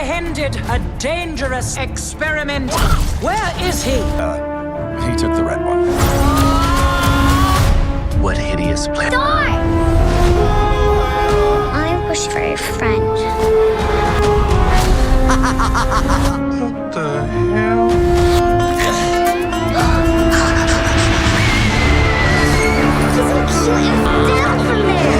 apprehended a dangerous experiment. Where is he? He took the red one. What hideous plan? Die! I wish for a friend. What the hell? He's shooting down from there!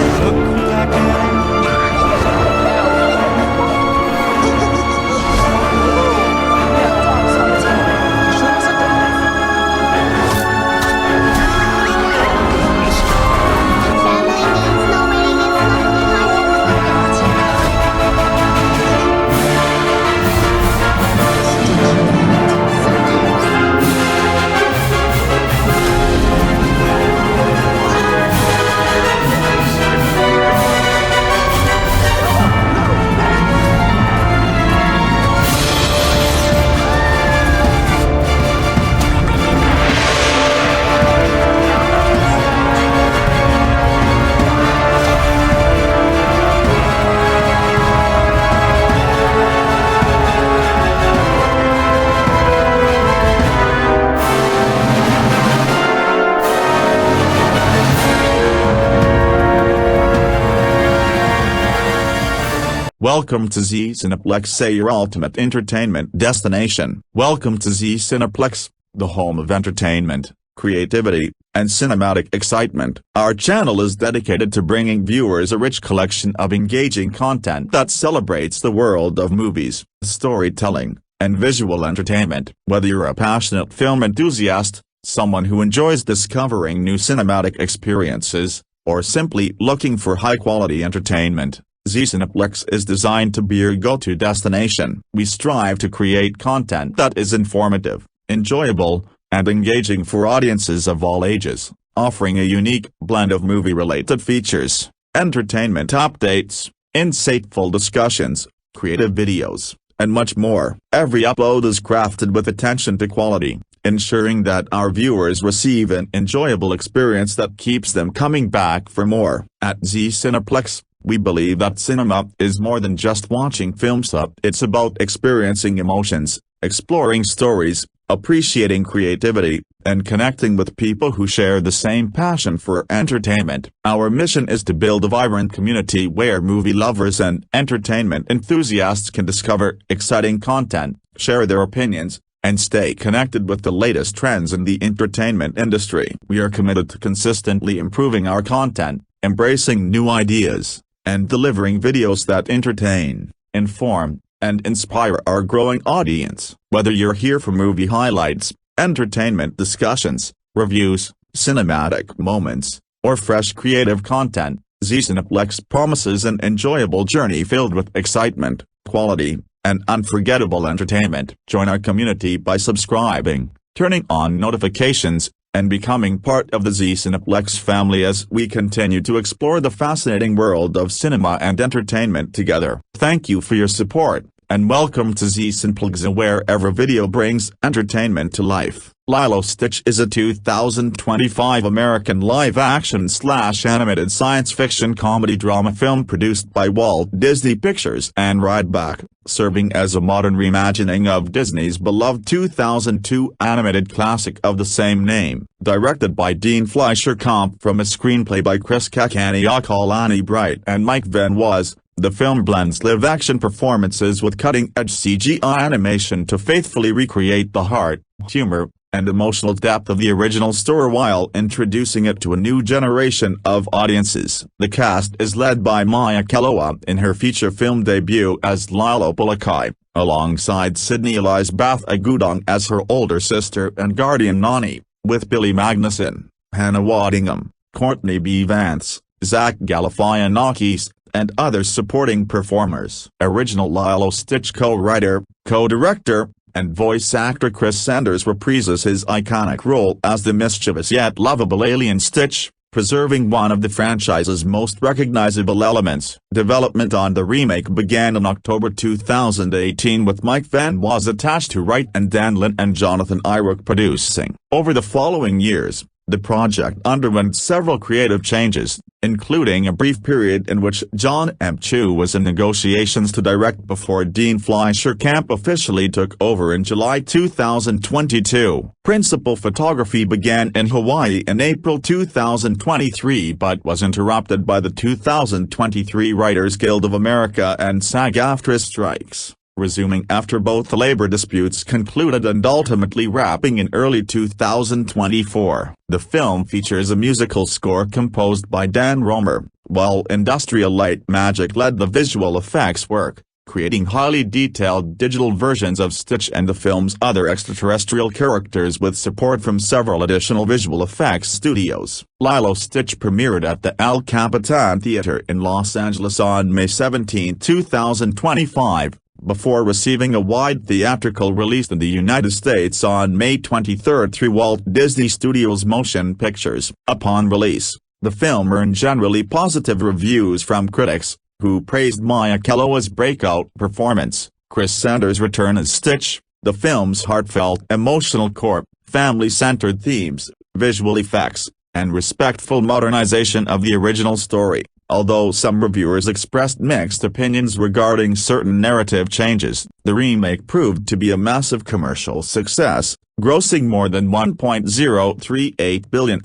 Welcome to Z Cineplex, say your ultimate entertainment destination. Welcome to Z Cineplex, the home of entertainment, creativity, and cinematic excitement. Our channel is dedicated to bringing viewers a rich collection of engaging content that celebrates the world of movies, storytelling, and visual entertainment. Whether you're a passionate film enthusiast, someone who enjoys discovering new cinematic experiences, or simply looking for high-quality entertainment, Z Cineplex is designed to be your go-to destination. We strive to create content that is informative, enjoyable, and engaging for audiences of all ages, offering a unique blend of movie-related features, entertainment updates, insightful discussions, creative videos, and much more. Every upload is crafted with attention to quality, ensuring that our viewers receive an enjoyable experience that keeps them coming back for more. At Z Cineplex, we believe that cinema is more than just watching films. It's about experiencing emotions, exploring stories, appreciating creativity, and connecting with people who share the same passion for entertainment. Our mission is to build a vibrant community where movie lovers and entertainment enthusiasts can discover exciting content, share their opinions, and stay connected with the latest trends in the entertainment industry. We are committed to consistently improving our content, embracing new ideas, and delivering videos that entertain, inform, and inspire our growing audience. Whether you're here for movie highlights, entertainment discussions, reviews, cinematic moments, or fresh creative content, Z Cineplex promises an enjoyable journey filled with excitement, quality, and unforgettable entertainment. Join our community by subscribing, turning on notifications, and becoming part of the Z Cineplex family as we continue to explore the fascinating world of cinema and entertainment together. Thank you for your support, and welcome to Z Cineplex, wherever video brings entertainment to life. Lilo Stitch is a 2025 American live-action/animated science-fiction comedy-drama film produced by Walt Disney Pictures and Rideback, serving as a modern reimagining of Disney's beloved 2002 animated classic of the same name. Directed by Dean Fleischer, from a screenplay by Chris Kakaniakalani Bright and Mike Van Was, the film blends live-action performances with cutting-edge CGI animation to faithfully recreate the heart, humor, and emotional depth of the original story while introducing it to a new generation of audiences. The cast is led by Maia Kealoha in her feature film debut as Lilo Pulakai, alongside Sydney Elizabeth Agudong as her older sister and guardian Nani, with Billy Magnuson, Hannah Waddingham, Courtney B. Vance, Zach Galifianakis, and other supporting performers. Original Lilo Stitch co-writer, co-director, and voice actor Chris Sanders reprises his iconic role as the mischievous yet lovable alien Stitch, preserving one of the franchise's most recognizable elements. Development on the remake began in October 2018 with Mike Van Was attached to write and Dan Lin and Jonathan Iruk producing. Over the following years, The project underwent several creative changes, including a brief period in which John M. Chu was in negotiations to direct before Dean Fleischer Camp officially took over in July 2022. Principal photography began in Hawaii in April 2023 but was interrupted by the 2023 Writers Guild of America and SAG-AFTRA strikes, resuming after both labor disputes concluded and ultimately wrapping in early 2024. The film features a musical score composed by Dan Romer, while Industrial Light Magic led the visual effects work, creating highly detailed digital versions of Stitch and the film's other extraterrestrial characters with support from several additional visual effects studios. Lilo Stitch premiered at the El Capitan Theater in Los Angeles on May 17, 2025. Before receiving a wide theatrical release in the United States on May 23 through Walt Disney Studios Motion Pictures. Upon release, the film earned generally positive reviews from critics, who praised Maia Kealoha's breakout performance, Chris Sanders' return as Stitch, the film's heartfelt emotional core, family-centered themes, visual effects, and respectful modernization of the original story. Although some reviewers expressed mixed opinions regarding certain narrative changes, the remake proved to be a massive commercial success, grossing more than $1.038 billion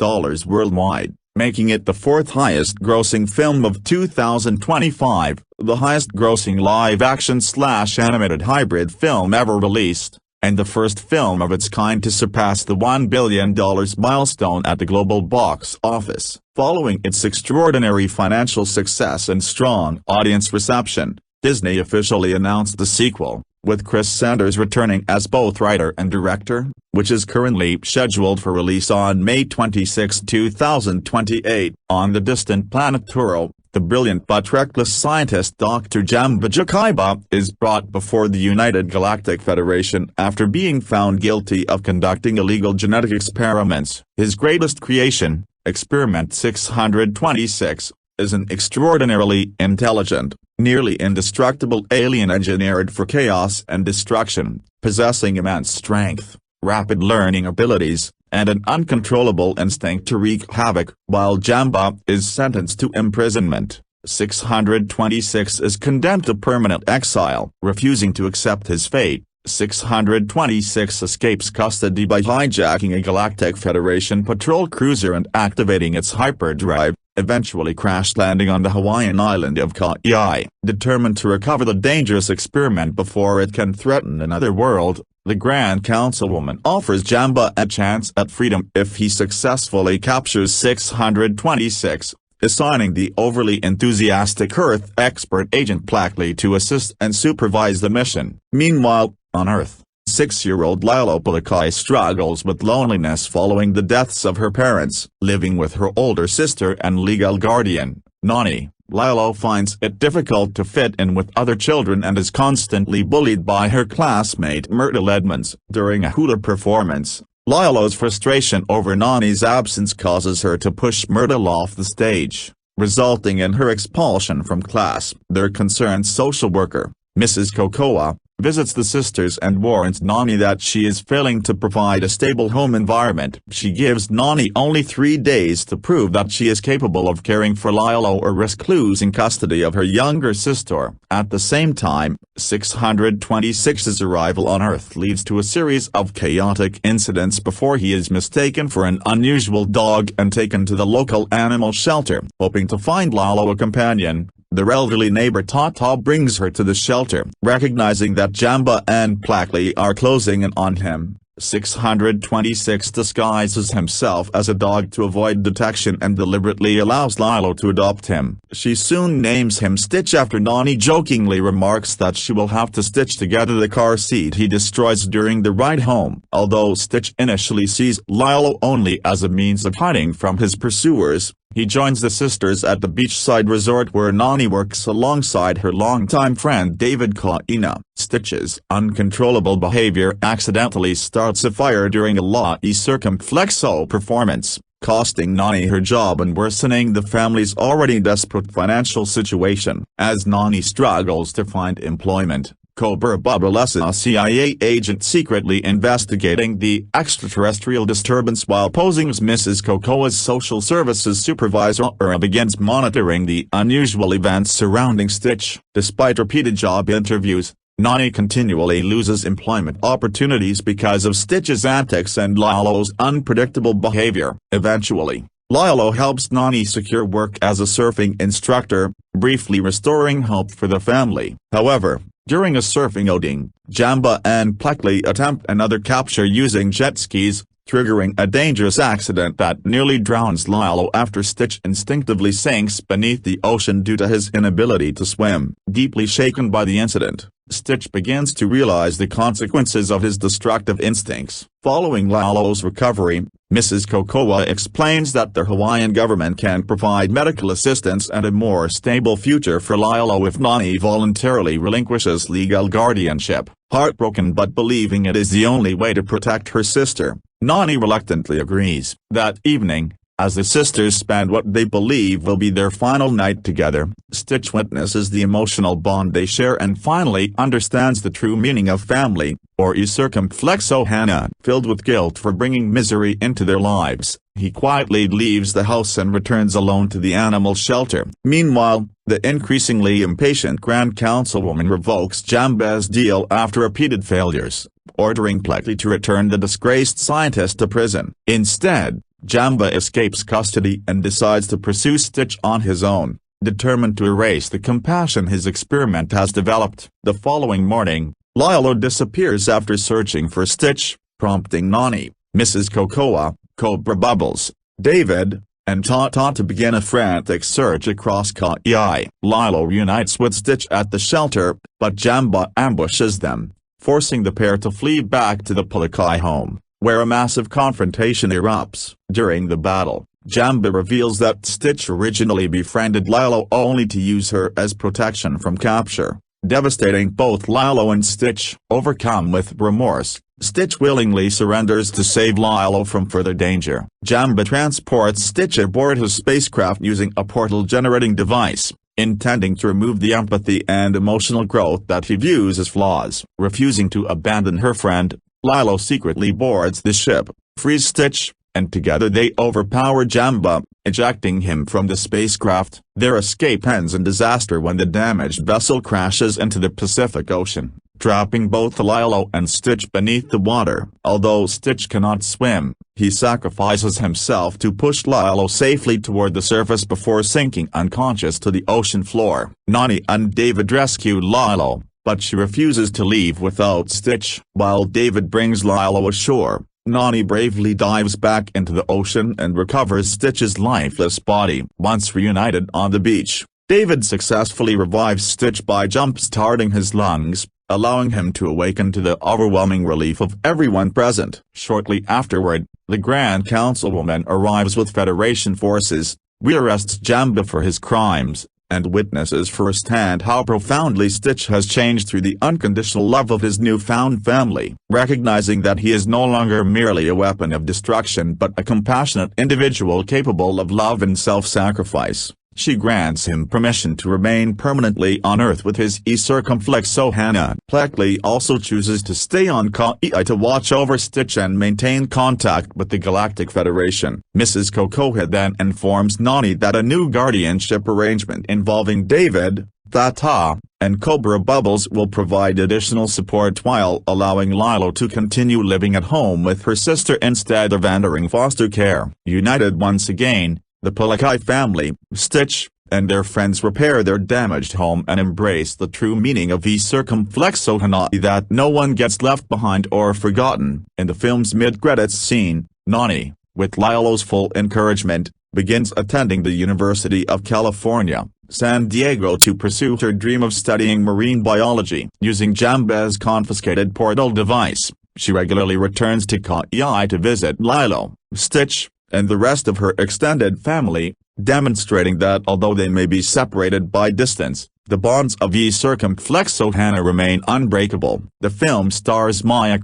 worldwide, making it the fourth highest-grossing film of 2025, the highest-grossing live-action/animated hybrid film ever released, and the first film of its kind to surpass the $1 billion milestone at the global box office. Following its extraordinary financial success and strong audience reception, Disney officially announced the sequel, with Chris Sanders returning as both writer and director, which is currently scheduled for release on May 26, 2028. On the distant planet Turo, the brilliant but reckless scientist Dr. Jamba Jakaiba is brought before the United Galactic Federation after being found guilty of conducting illegal genetic experiments. His greatest creation, Experiment 626, is an extraordinarily intelligent, nearly indestructible alien engineered for chaos and destruction, possessing immense strength, rapid learning abilities, and an uncontrollable instinct to wreak havoc. While Jamba is sentenced to imprisonment, 626 is condemned to permanent exile. Refusing to accept his fate, 626 escapes custody by hijacking a Galactic Federation patrol cruiser and activating its hyperdrive, eventually crash-landing on the Hawaiian island of Kauai. Determined to recover the dangerous experiment before it can threaten another world, the Grand Councilwoman offers Jamba a chance at freedom if he successfully captures 626, assigning the overly enthusiastic Earth expert Agent Plackley to assist and supervise the mission. Meanwhile, on Earth, 6-year-old Lilo Pulakai struggles with loneliness following the deaths of her parents. Living with her older sister and legal guardian, Nani, Lilo finds it difficult to fit in with other children and is constantly bullied by her classmate Myrtle Edmonds. During a hula performance, Lilo's frustration over Nani's absence causes her to push Myrtle off the stage, resulting in her expulsion from class. Their concerned social worker, Mrs. Kokoa, visits the sisters and warns Nani that she is failing to provide a stable home environment. She gives Nani only 3 days to prove that she is capable of caring for Lilo or risk losing custody of her younger sister. At the same time, 626's arrival on Earth leads to a series of chaotic incidents before he is mistaken for an unusual dog and taken to the local animal shelter. Hoping to find Lilo a companion, their elderly neighbor Tata brings her to the shelter. Recognizing that Jamba and Plackley are closing in on him, 626 disguises himself as a dog to avoid detection and deliberately allows Lilo to adopt him. She soon names him Stitch after Nani jokingly remarks that she will have to stitch together the car seat he destroys during the ride home. Although Stitch initially sees Lilo only as a means of hiding from his pursuers, he joins the sisters at the beachside resort where Nani works alongside her longtime friend David Kaina. Stitch's uncontrollable behavior accidentally starts a fire during a law circumflexo performance, costing Nani her job and worsening the family's already desperate financial situation. As Nani struggles to find employment, Cobra Bubble is a CIA agent secretly investigating the extraterrestrial disturbance while posing as Mrs. Cocoa's social services supervisor and begins monitoring the unusual events surrounding Stitch. Despite repeated job interviews, Nani continually loses employment opportunities because of Stitch's antics and Lilo's unpredictable behavior. Eventually, Lilo helps Nani secure work as a surfing instructor, briefly restoring hope for the family. However, during a surfing outing, Jamba and Pluckley attempt another capture using jet skis, triggering a dangerous accident that nearly drowns Lilo after Stitch instinctively sinks beneath the ocean due to his inability to swim. Deeply shaken by the incident, Stitch begins to realize the consequences of his destructive instincts. Following Lilo's recovery, Mrs. Cocoa explains that the Hawaiian government can provide medical assistance and a more stable future for Lilo if Nani voluntarily relinquishes legal guardianship. Heartbroken but believing it is the only way to protect her sister, Nani reluctantly agrees. That evening, as the sisters spend what they believe will be their final night together, Stitch witnesses the emotional bond they share and finally understands the true meaning of family, or circumflexohana. Filled with guilt for bringing misery into their lives, he quietly leaves the house and returns alone to the animal shelter. Meanwhile, the increasingly impatient Grand Councilwoman revokes Jamba's deal after repeated failures, ordering Pluckley to return the disgraced scientist to prison. Instead, Jamba escapes custody and decides to pursue Stitch on his own, determined to erase the compassion his experiment has developed. The following morning, Lilo disappears after searching for Stitch, prompting Nani, Mrs. Cocoa, Cobra Bubbles, David, and Tata to begin a frantic search across Kauai. Lilo reunites with Stitch at the shelter, but Jamba ambushes them, forcing the pair to flee back to the Pulakai home, where a massive confrontation erupts. During the battle, Jamba reveals that Stitch originally befriended Lilo only to use her as protection from capture, devastating both Lilo and Stitch. Overcome with remorse, Stitch willingly surrenders to save Lilo from further danger. Jamba transports Stitch aboard his spacecraft using a portal-generating device, intending to remove the empathy and emotional growth that he views as flaws. Refusing to abandon her friend, Lilo secretly boards the ship, frees Stitch, and together they overpower Jamba, ejecting him from the spacecraft. Their escape ends in disaster when the damaged vessel crashes into the Pacific Ocean, trapping both Lilo and Stitch beneath the water. Although Stitch cannot swim, he sacrifices himself to push Lilo safely toward the surface before sinking unconscious to the ocean floor. Nani and David rescue Lilo, but she refuses to leave without Stitch. While David brings Lilo ashore, Nani bravely dives back into the ocean and recovers Stitch's lifeless body. Once reunited on the beach, David successfully revives Stitch by jump-starting his lungs, allowing him to awaken to the overwhelming relief of everyone present. Shortly afterward, the Grand Councilwoman arrives with Federation forces, rearrests Jamba for his crimes, and witnesses firsthand how profoundly Stitch has changed through the unconditional love of his newfound family. Recognizing that he is no longer merely a weapon of destruction but a compassionate individual capable of love and self-sacrifice, she grants him permission to remain permanently on Earth with his circumflexohana. Pluckley also chooses to stay on Kauai to watch over Stitch and maintain contact with the Galactic Federation. Mrs. Cocoa then informs Nani that a new guardianship arrangement involving David, Tata, and Cobra Bubbles will provide additional support while allowing Lilo to continue living at home with her sister instead of entering foster care. United once again, the Pulakai family, Stitch, and their friends repair their damaged home and embrace the true meaning of circumflexohana, that no one gets left behind or forgotten. In the film's mid-credits scene, Nani, with Lilo's full encouragement, begins attending the University of California, San Diego to pursue her dream of studying marine biology. Using Jamba's confiscated portal device, she regularly returns to Kauai to visit Lilo, Stitch, and the rest of her extended family, demonstrating that although they may be separated by distance, the bonds of circumflexohana remain unbreakable. The film stars Maia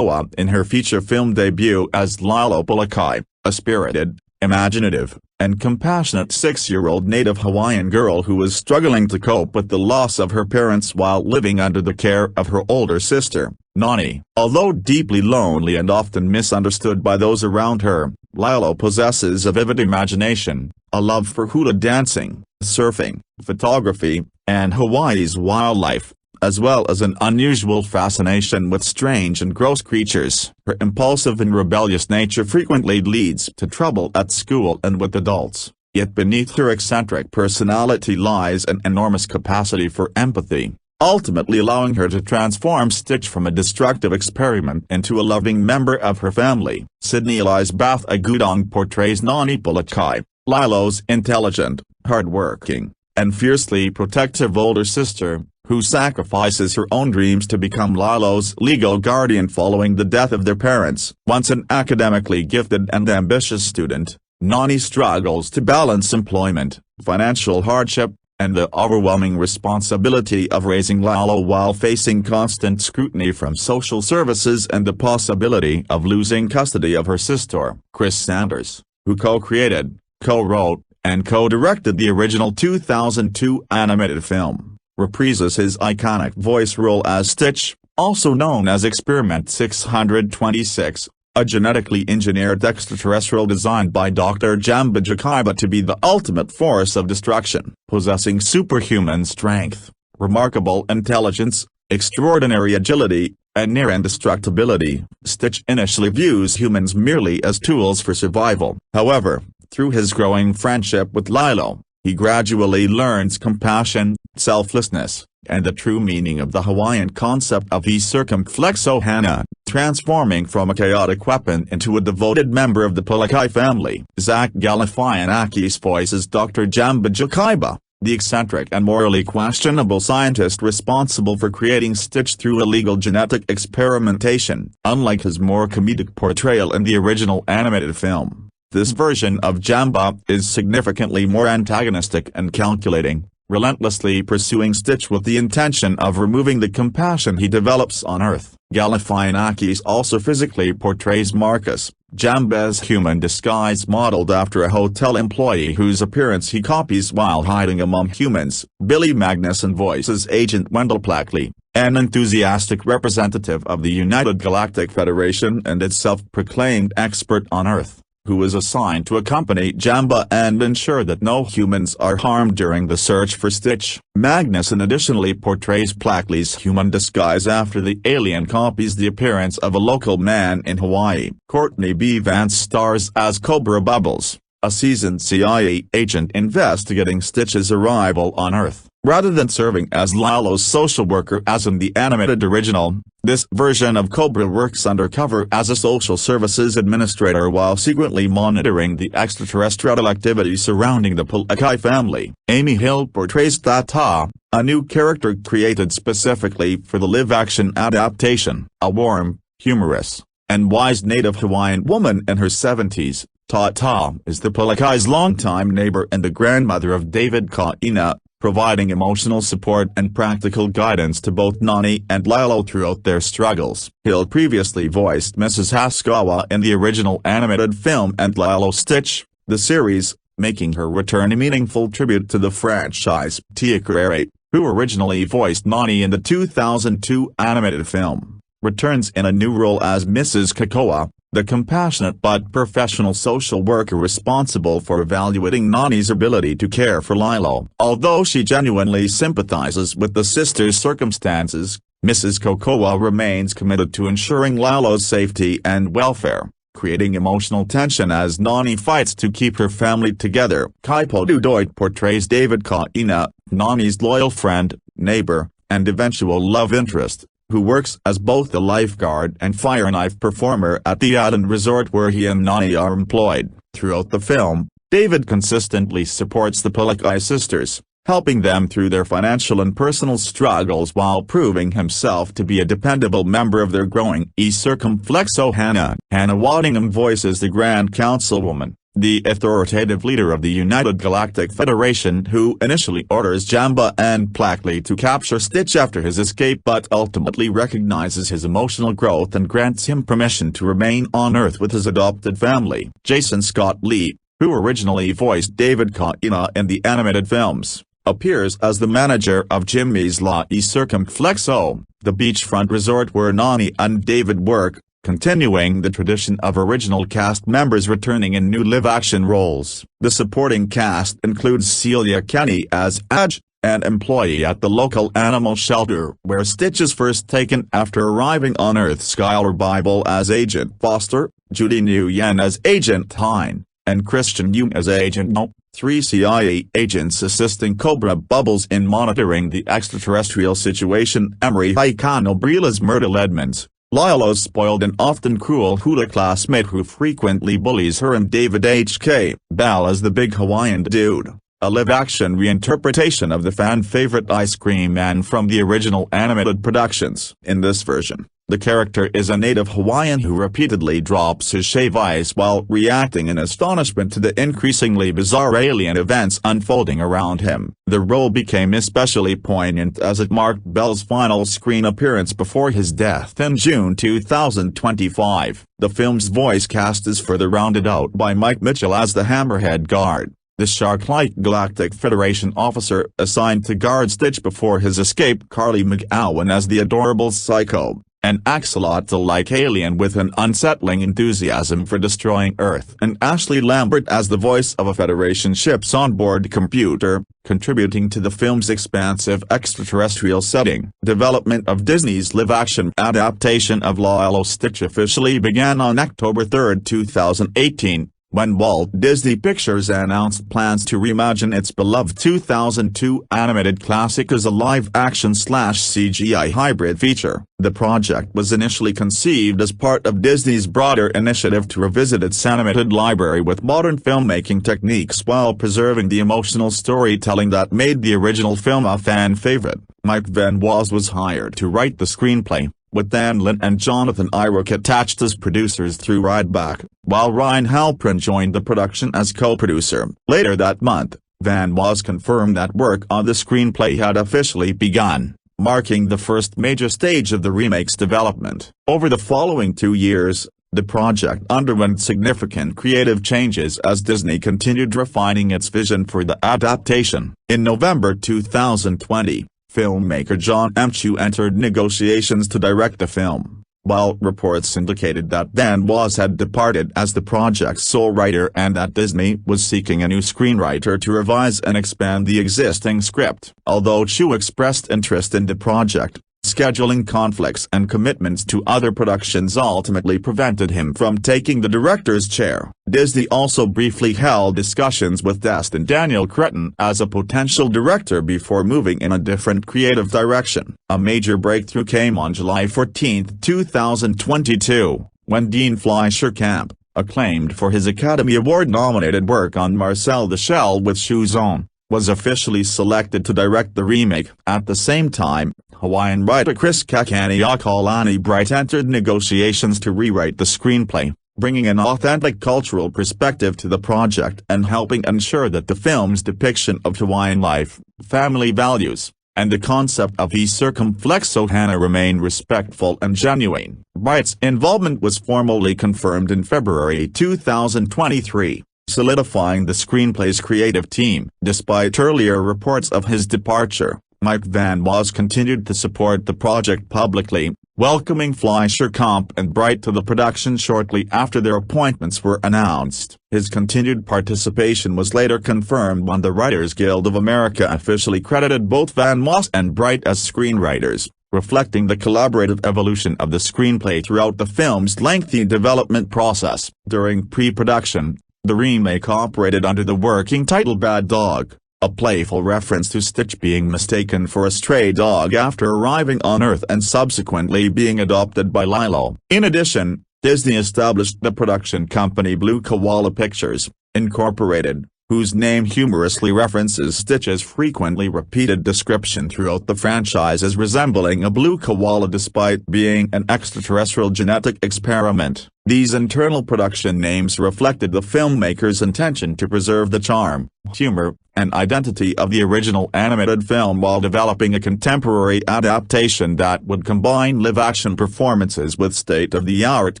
in her feature film debut as Lilo Pulakai, a spirited, imaginative, and compassionate 6-year-old native Hawaiian girl who was struggling to cope with the loss of her parents while living under the care of her older sister, Nani. Although deeply lonely and often misunderstood by those around her, Lilo possesses a vivid imagination, a love for hula dancing, surfing, photography, and Hawaii's wildlife, as well as an unusual fascination with strange and gross creatures. Her impulsive and rebellious nature frequently leads to trouble at school and with adults, yet beneath her eccentric personality lies an enormous capacity for empathy, ultimately allowing her to transform Stitch from a destructive experiment into a loving member of her family. Sydney Elizabeth Agudong portrays Nani Pulakai, Lilo's intelligent, hard-working, and fiercely protective older sister, who sacrifices her own dreams to become Lilo's legal guardian following the death of their parents. Once an academically gifted and ambitious student, Nani struggles to balance employment, financial hardship, and the overwhelming responsibility of raising Lilo while facing constant scrutiny from social services and the possibility of losing custody of her sister. Chris Sanders, who co-created, co-wrote, and co-directed the original 2002 animated film, reprises his iconic voice role as Stitch, also known as Experiment 626, a genetically engineered extraterrestrial designed by Dr. Jamba Jakaiba to be the ultimate force of destruction. Possessing superhuman strength, remarkable intelligence, extraordinary agility, and near indestructibility, Stitch initially views humans merely as tools for survival. However, through his growing friendship with Lilo, he gradually learns compassion, selflessness, and the true meaning of the Hawaiian concept of e circumflexo hana, transforming from a chaotic weapon into a devoted member of the Pulakai family. Zach Galifianakis voices Dr. Jamba Jakaiba, the eccentric and morally questionable scientist responsible for creating Stitch through illegal genetic experimentation. Unlike his more comedic portrayal in the original animated film, this version of Jamba is significantly more antagonistic and calculating, relentlessly pursuing Stitch with the intention of removing the compassion he develops on Earth. Galifianakis also physically portrays Marcus, Jamba's human disguise modeled after a hotel employee whose appearance he copies while hiding among humans. Billy Magnuson voices Agent Wendell Plackley, an enthusiastic representative of the United Galactic Federation and its self-proclaimed expert on Earth, who is assigned to accompany Jamba and ensure that no humans are harmed during the search for Stitch. Magnuson additionally portrays Plackley's human disguise after the alien copies the appearance of a local man in Hawaii. Courtney B. Vance stars as Cobra Bubbles, a seasoned CIA agent investigating Stitch's arrival on Earth. Rather than serving as Lilo's social worker as in the animated original, this version of Cobra works undercover as a social services administrator while secretly monitoring the extraterrestrial activity surrounding the Pulakai family. Amy Hill portrays Tata, a new character created specifically for the live-action adaptation. A warm, humorous, and wise native Hawaiian woman in her 70s, Tata is the Pulakai's longtime neighbor and the grandmother of David Kaina, providing emotional support and practical guidance to both Nani and Lilo throughout their struggles. Hill previously voiced Mrs. Haskawa in the original animated film and Lilo Stitch, the series, making her return a meaningful tribute to the franchise. Tia Carrere, who originally voiced Nani in the 2002 animated film, returns in a new role as Mrs. Kakoa, the compassionate but professional social worker responsible for evaluating Nani's ability to care for Lilo. Although she genuinely sympathizes with the sisters' circumstances, Mrs. Kakoa remains committed to ensuring Lilo's safety and welfare, creating emotional tension as Nani fights to keep her family together. Kaipo Dudoit portrays David Kaina, Nani's loyal friend, neighbor, and eventual love interest, who works as both a lifeguard and fire knife performer at the island resort where he and Nani are employed. Throughout the film, David consistently supports the Pulakai sisters, helping them through their financial and personal struggles while proving himself to be a dependable member of their growing e circumflexo Hannah. Hannah Waddingham voices the Grand Councilwoman, the authoritative leader of the United Galactic Federation who initially orders Jamba and Plackley to capture Stitch after his escape but ultimately recognizes his emotional growth and grants him permission to remain on Earth with his adopted family. Jason Scott Lee, who originally voiced David Kealoha in the animated films, appears as the manager of Jimmy's La Circumflexo, the beachfront resort where Nani and David work, continuing the tradition of original cast members returning in new live-action roles. The supporting cast includes Celia Kenny as Adge, an employee at the local animal shelter where Stitch is first taken after arriving on Earth. Skylar Bible as Agent Foster, Judy Nguyen as Agent Hine, and Christian Yu as Agent No, 3 CIA agents assisting Cobra Bubbles in monitoring the extraterrestrial situation. Emery Haikano Brila's Myrtle Edmonds, Lilo's spoiled and often cruel hula classmate who frequently bullies her, and David H.K. Bell as the Big Hawaiian Dude, a live-action reinterpretation of the fan-favorite Ice Cream Man from the original animated productions. In this version, the character is a native Hawaiian who repeatedly drops his shave ice while reacting in astonishment to the increasingly bizarre alien events unfolding around him. The role became especially poignant as it marked Bell's final screen appearance before his death in June 2025. The film's voice cast is further rounded out by Mike Mitchell as the Hammerhead Guard, the shark-like Galactic Federation officer assigned to guard Stitch before his escape. Carly McGowan as the adorable Psycho, an axolotl-like alien with an unsettling enthusiasm for destroying Earth, and Ashley Lambert as the voice of a Federation ship's onboard computer, contributing to the film's expansive extraterrestrial setting. Development of Disney's live-action adaptation of Lilo Stitch officially began on October 3, 2018. When Walt Disney Pictures announced plans to reimagine its beloved 2002 animated classic as a live-action/CGI hybrid feature. The project was initially conceived as part of Disney's broader initiative to revisit its animated library with modern filmmaking techniques while preserving the emotional storytelling that made the original film a fan favorite. Mike Van Waz was hired to write the screenplay, with Dan Lin and Jonathan Irock attached as producers through Rideback, while Ryan Halprin joined the production as co-producer. Later that month, Van Waz confirmed that work on the screenplay had officially begun, marking the first major stage of the remake's development. Over the following 2 years, the project underwent significant creative changes as Disney continued refining its vision for the adaptation. In November 2020, filmmaker John M. Chu entered negotiations to direct the film, while reports indicated that Van Waz had departed as the project's sole writer and that Disney was seeking a new screenwriter to revise and expand the existing script. Although Chu expressed interest in the project, scheduling conflicts and commitments to other productions ultimately prevented him from taking the director's chair. Disney also briefly held discussions with Destin Daniel Cretton as a potential director before moving in a different creative direction. A major breakthrough came on July 14, 2022, when Dean Fleischer Camp, acclaimed for his Academy Award-nominated work on Marcel the Shell with Shoes On, was officially selected to direct the remake. At the same time, Hawaiian writer Chris Kakaniakalani Bright entered negotiations to rewrite the screenplay, bringing an authentic cultural perspective to the project and helping ensure that the film's depiction of Hawaiian life, family values, and the concept of the circumflexohana remain respectful and genuine. Bright's involvement was formally confirmed in February 2023. Solidifying the screenplay's creative team. Despite earlier reports of his departure, Mike Van Waz continued to support the project publicly, welcoming Fleischer Camp and Bright to the production shortly after their appointments were announced. His continued participation was later confirmed when the Writers Guild of America officially credited both Van Waz and Bright as screenwriters, reflecting the collaborative evolution of the screenplay throughout the film's lengthy development process. During pre-production, the remake operated under the working title Bad Dog, a playful reference to Stitch being mistaken for a stray dog after arriving on Earth and subsequently being adopted by Lilo. In addition, Disney established the production company Blue Koala Pictures, Incorporated, whose name humorously references Stitch's frequently repeated description throughout the franchise as resembling a blue koala despite being an extraterrestrial genetic experiment. These internal production names reflected the filmmaker's intention to preserve the charm, humor, and identity of the original animated film while developing a contemporary adaptation that would combine live-action performances with state-of-the-art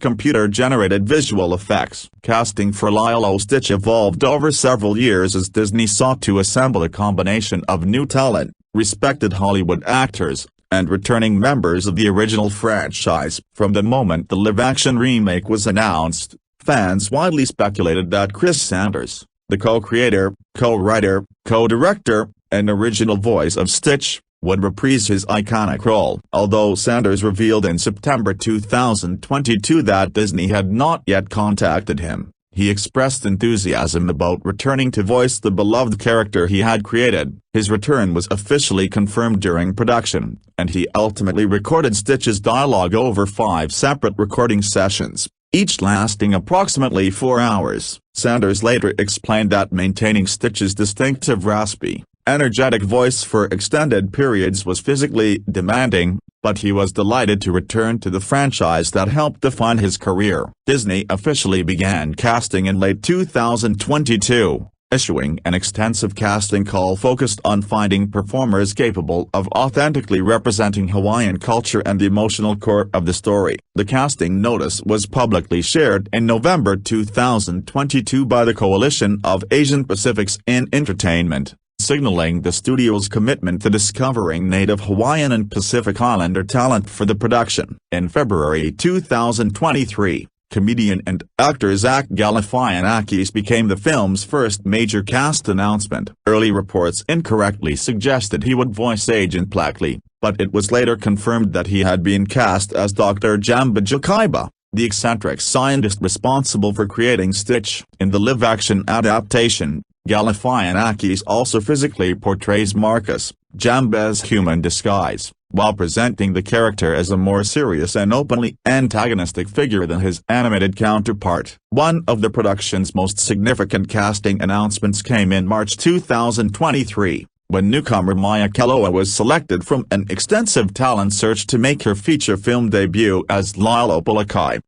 computer-generated visual effects. Casting for Lilo Stitch evolved over several years as Disney sought to assemble a combination of new talent, respected Hollywood actors, and returning members of the original franchise. From the moment the live-action remake was announced, fans widely speculated that Chris Sanders, the co-creator, co-writer, co-director, and original voice of Stitch, would reprise his iconic role. Although Sanders revealed in September 2022 that Disney had not yet contacted him, he expressed enthusiasm about returning to voice the beloved character he had created. His return was officially confirmed during production, and he ultimately recorded Stitch's dialogue over 5 separate recording sessions, each lasting approximately 4 hours. Sanders later explained that maintaining Stitch's distinctive raspy, energetic voice for extended periods was physically demanding, but he was delighted to return to the franchise that helped define his career. Disney officially began casting in late 2022, issuing an extensive casting call focused on finding performers capable of authentically representing Hawaiian culture and the emotional core of the story. The casting notice was publicly shared in November 2022 by the Coalition of Asian Pacifics in Entertainment, signaling the studio's commitment to discovering native Hawaiian and Pacific Islander talent for the production. In February 2023, comedian and actor Zach Galifianakis became the film's first major cast announcement. Early reports incorrectly suggested he would voice Agent Blackley, but it was later confirmed that he had been cast as Dr. Jamba Jakaiba, the eccentric scientist responsible for creating Stitch. In the live-action adaptation, Galifianakis also physically portrays Marcus, Jamba's human disguise, while presenting the character as a more serious and openly antagonistic figure than his animated counterpart. One of the production's most significant casting announcements came in March 2023, when newcomer Maia Kealoha was selected from an extensive talent search to make her feature film debut as Lilo.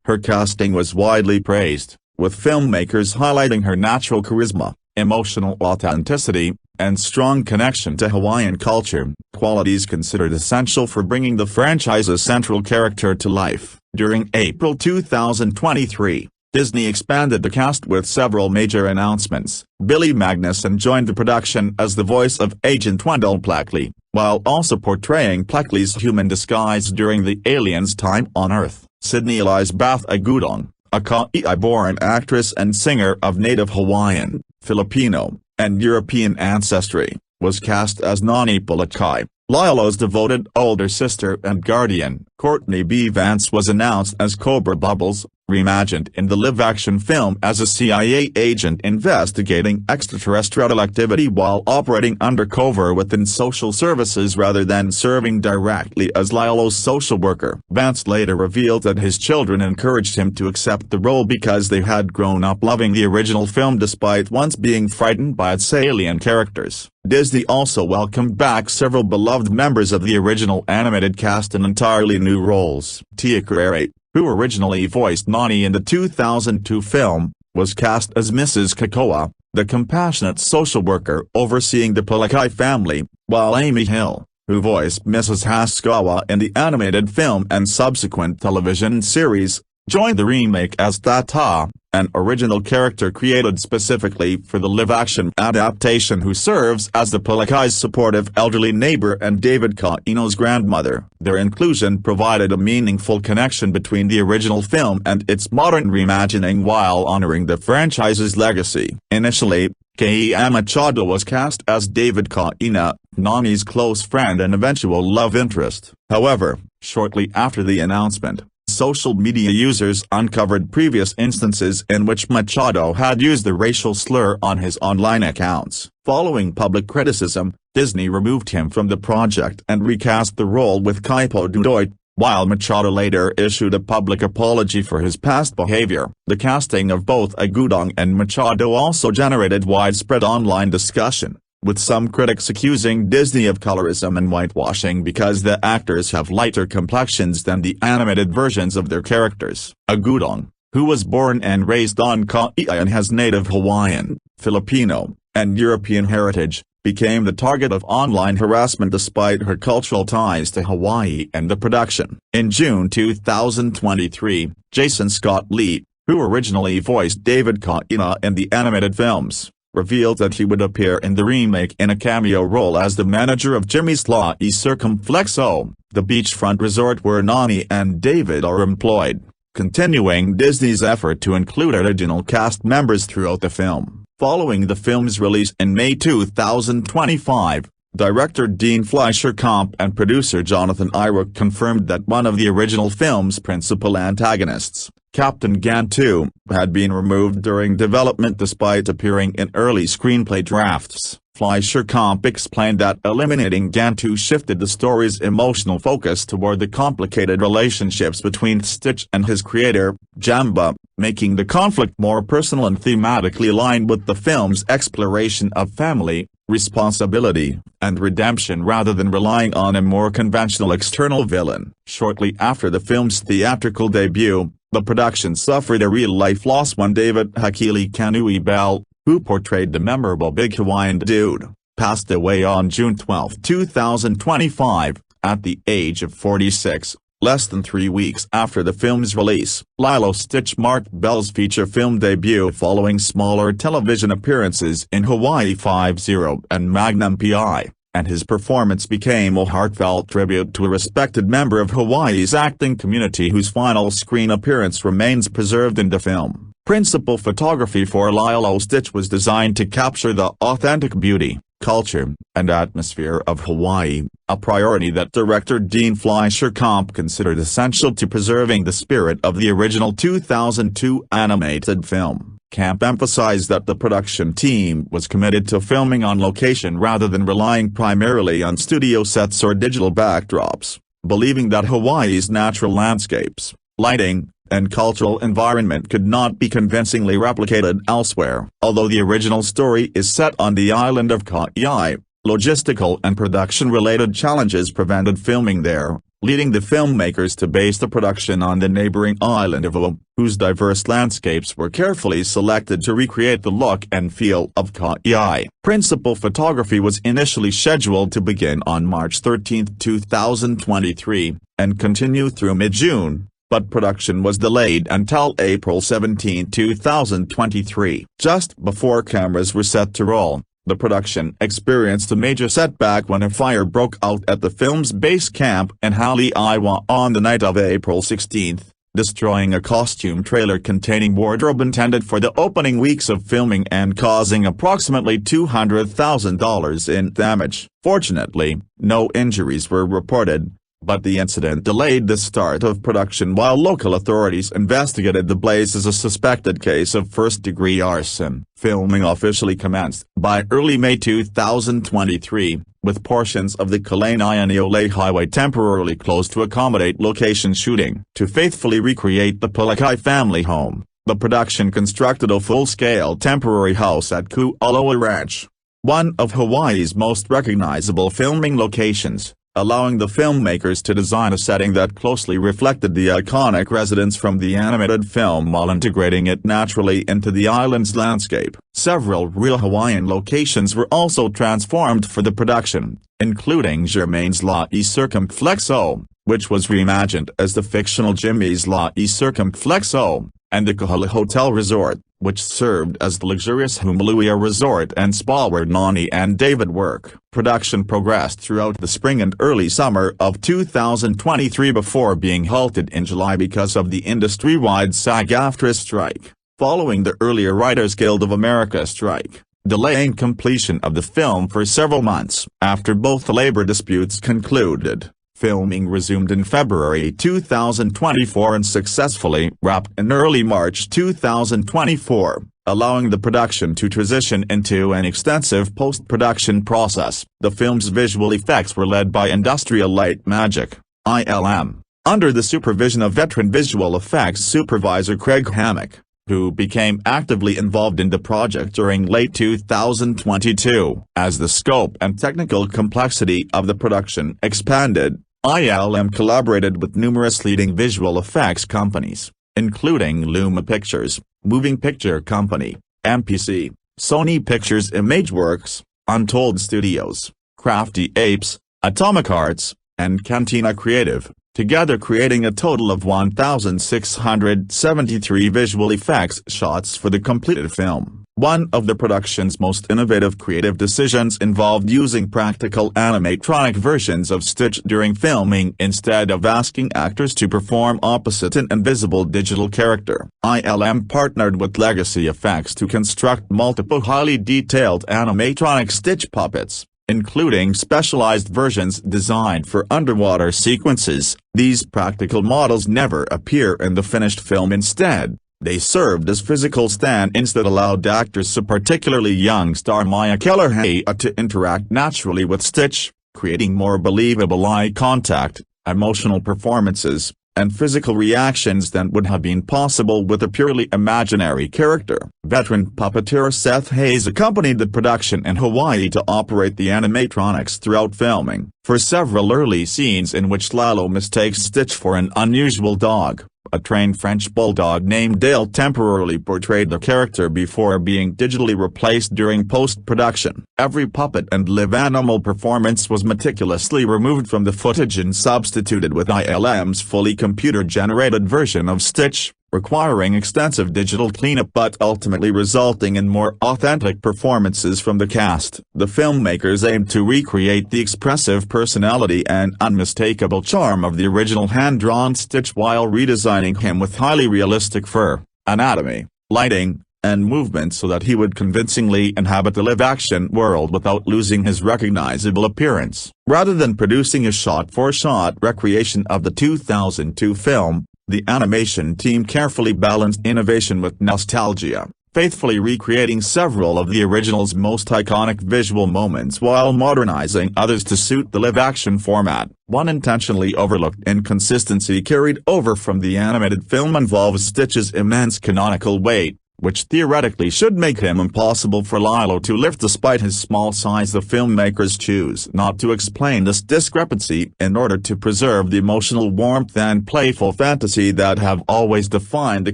Her casting was widely praised, with filmmakers highlighting her natural charisma, emotional authenticity, and strong connection to Hawaiian culture, qualities considered essential for bringing the franchise's central character to life. During April 2023, Disney expanded the cast with several major announcements. Billy Magnuson joined the production as the voice of Agent Wendell Blackley, while also portraying Blackley's human disguise during the alien's time on Earth. Sydney Elizabeth Agudong, a Kauai-born actress and singer of native Hawaiian, Filipino, and European ancestry, was cast as Nani Pulakai, Lilo's devoted older sister and guardian. Courtney B. Vance was announced as Cobra Bubbles, reimagined in the live-action film as a CIA agent investigating extraterrestrial activity while operating undercover within social services rather than serving directly as Lilo's social worker. Vance later revealed that his children encouraged him to accept the role because they had grown up loving the original film despite once being frightened by its alien characters. Disney also welcomed back several beloved members of the original animated cast in entirely new roles. Tia Carrere, who originally voiced Nani in the 2002 film, was cast as Mrs. Kakoa, the compassionate social worker overseeing the Pulakai family, while Amy Hill, who voiced Mrs. Hasegawa in the animated film and subsequent television series, joined the remake as Tata, an original character created specifically for the live-action adaptation who serves as the Pulakai's supportive elderly neighbor and David Kaino's grandmother. Their inclusion provided a meaningful connection between the original film and its modern reimagining while honoring the franchise's legacy. Initially, Keia Machado was cast as David Kaina, Nani's close friend and eventual love interest. However, shortly after the announcement, social media users uncovered previous instances in which Machado had used the racial slur on his online accounts. Following public criticism, Disney removed him from the project and recast the role with Kaipo Dudoit, while Machado later issued a public apology for his past behavior. The casting of both Agudong and Machado also generated widespread online discussion, with some critics accusing Disney of colorism and whitewashing because the actors have lighter complexions than the animated versions of their characters. Agudong, who was born and raised on Kauai and has native Hawaiian, Filipino, and European heritage, became the target of online harassment despite her cultural ties to Hawaii and the production. In June 2023, Jason Scott Lee, who originally voiced David Kealoha in the animated films, revealed that he would appear in the remake in a cameo role as the manager of Jimmy's La'i Circumflexo, the beachfront resort where Nani and David are employed, continuing Disney's effort to include original cast members throughout the film. Following the film's release in May 2025, director Dean Fleischer and producer Jonathan Irock confirmed that one of the original film's principal antagonists, Captain Gantu, had been removed during development despite appearing in early screenplay drafts. Fleischer explained that eliminating Gantu shifted the story's emotional focus toward the complicated relationships between Stitch and his creator, Jamba, making the conflict more personal and thematically aligned with the film's exploration of family, responsibility, and redemption rather than relying on a more conventional external villain. Shortly after the film's theatrical debut, the production suffered a real-life loss when David Hakili Kanui Bell, who portrayed the memorable Big Hawaiian Dude, passed away on June 12, 2025, at the age of 46, less than 3 weeks after the film's release. Lilo Stitch marked Bell's feature film debut following smaller television appearances in Hawaii 5-0 and Magnum P.I., and his performance became a heartfelt tribute to a respected member of Hawaii's acting community whose final screen appearance remains preserved in the film. Principal photography for Lilo Stitch was designed to capture the authentic beauty, culture, and atmosphere of Hawaii, a priority that director Dean Fleischer considered essential to preserving the spirit of the original 2002 animated film. Camp emphasized that the production team was committed to filming on location rather than relying primarily on studio sets or digital backdrops, believing that Hawaii's natural landscapes, lighting, and cultural environment could not be convincingly replicated elsewhere. Although the original story is set on the island of Kauai, logistical and production-related challenges prevented filming there, leading the filmmakers to base the production on the neighboring island of Oahu, whose diverse landscapes were carefully selected to recreate the look and feel of Kauai. Principal photography was initially scheduled to begin on March 13, 2023, and continue through mid-June, but production was delayed until April 17, 2023. Just before cameras were set to roll, the production experienced a major setback when a fire broke out at the film's base camp in Haleiwa on the night of April 16, destroying a costume trailer containing wardrobe intended for the opening weeks of filming and causing approximately $200,000 in damage. Fortunately, no injuries were reported, but the incident delayed the start of production while local authorities investigated the blaze as a suspected case of first-degree arson. Filming officially commenced by early May 2023, with portions of the Kalanianiole Highway temporarily closed to accommodate location shooting. To faithfully recreate the Pulakai family home, the production constructed a full-scale temporary house at Kualoa Ranch, one of Hawaii's most recognizable filming locations, allowing the filmmakers to design a setting that closely reflected the iconic residence from the animated film while integrating it naturally into the island's landscape. Several real Hawaiian locations were also transformed for the production, including Germain's La'i Circumflexo, which was reimagined as the fictional Jimmy's La'i Circumflexo, and the Kahala Hotel Resort, which served as the luxurious Humaluia Resort and Spa where Nani and David work. Production progressed throughout the spring and early summer of 2023 before being halted in July because of the industry-wide SAG-AFTRA strike, following the earlier Writers Guild of America strike, delaying completion of the film for several months. After both labor disputes concluded, filming resumed in February 2024 and successfully wrapped in early March 2024, allowing the production to transition into an extensive post-production process. The film's visual effects were led by Industrial Light Magic, ILM, under the supervision of veteran visual effects supervisor Craig Hammock, who became actively involved in the project during late 2022. As the scope and technical complexity of the production expanded, ILM collaborated with numerous leading visual effects companies, including Luma Pictures, Moving Picture Company, MPC, Sony Pictures Imageworks, Untold Studios, Crafty Apes, Atomic Arts, and Cantina Creative, together creating a total of 1,673 visual effects shots for the completed film. One of the production's most innovative creative decisions involved using practical animatronic versions of Stitch during filming instead of asking actors to perform opposite an invisible digital character. ILM partnered with Legacy Effects to construct multiple highly detailed animatronic Stitch puppets, including specialized versions designed for underwater sequences. These practical models never appear in the finished film. Instead, they served as physical stand-ins that allowed actors, particularly young star Maia, to interact naturally with Stitch, creating more believable eye contact, emotional performances, and physical reactions than would have been possible with a purely imaginary character. Veteran puppeteer Seth Hayes accompanied the production in Hawaii to operate the animatronics throughout filming. For several early scenes in which Lilo mistakes Stitch for an unusual dog, a trained French bulldog named Dale temporarily portrayed the character before being digitally replaced during post-production. Every puppet and live animal performance was meticulously removed from the footage and substituted with ILM's fully computer-generated version of Stitch, requiring extensive digital cleanup but ultimately resulting in more authentic performances from the cast. The filmmakers aimed to recreate the expressive personality and unmistakable charm of the original hand-drawn Stitch while redesigning him with highly realistic fur, anatomy, lighting, and movement so that he would convincingly inhabit the live-action world without losing his recognizable appearance. Rather than producing a shot-for-shot recreation of the 2002 film, the animation team carefully balanced innovation with nostalgia, faithfully recreating several of the original's most iconic visual moments while modernizing others to suit the live-action format. One intentionally overlooked inconsistency carried over from the animated film involves Stitch's immense canonical weight, which theoretically should make him impossible for Lilo to lift despite his small size. The filmmakers choose not to explain this discrepancy in order to preserve the emotional warmth and playful fantasy that have always defined the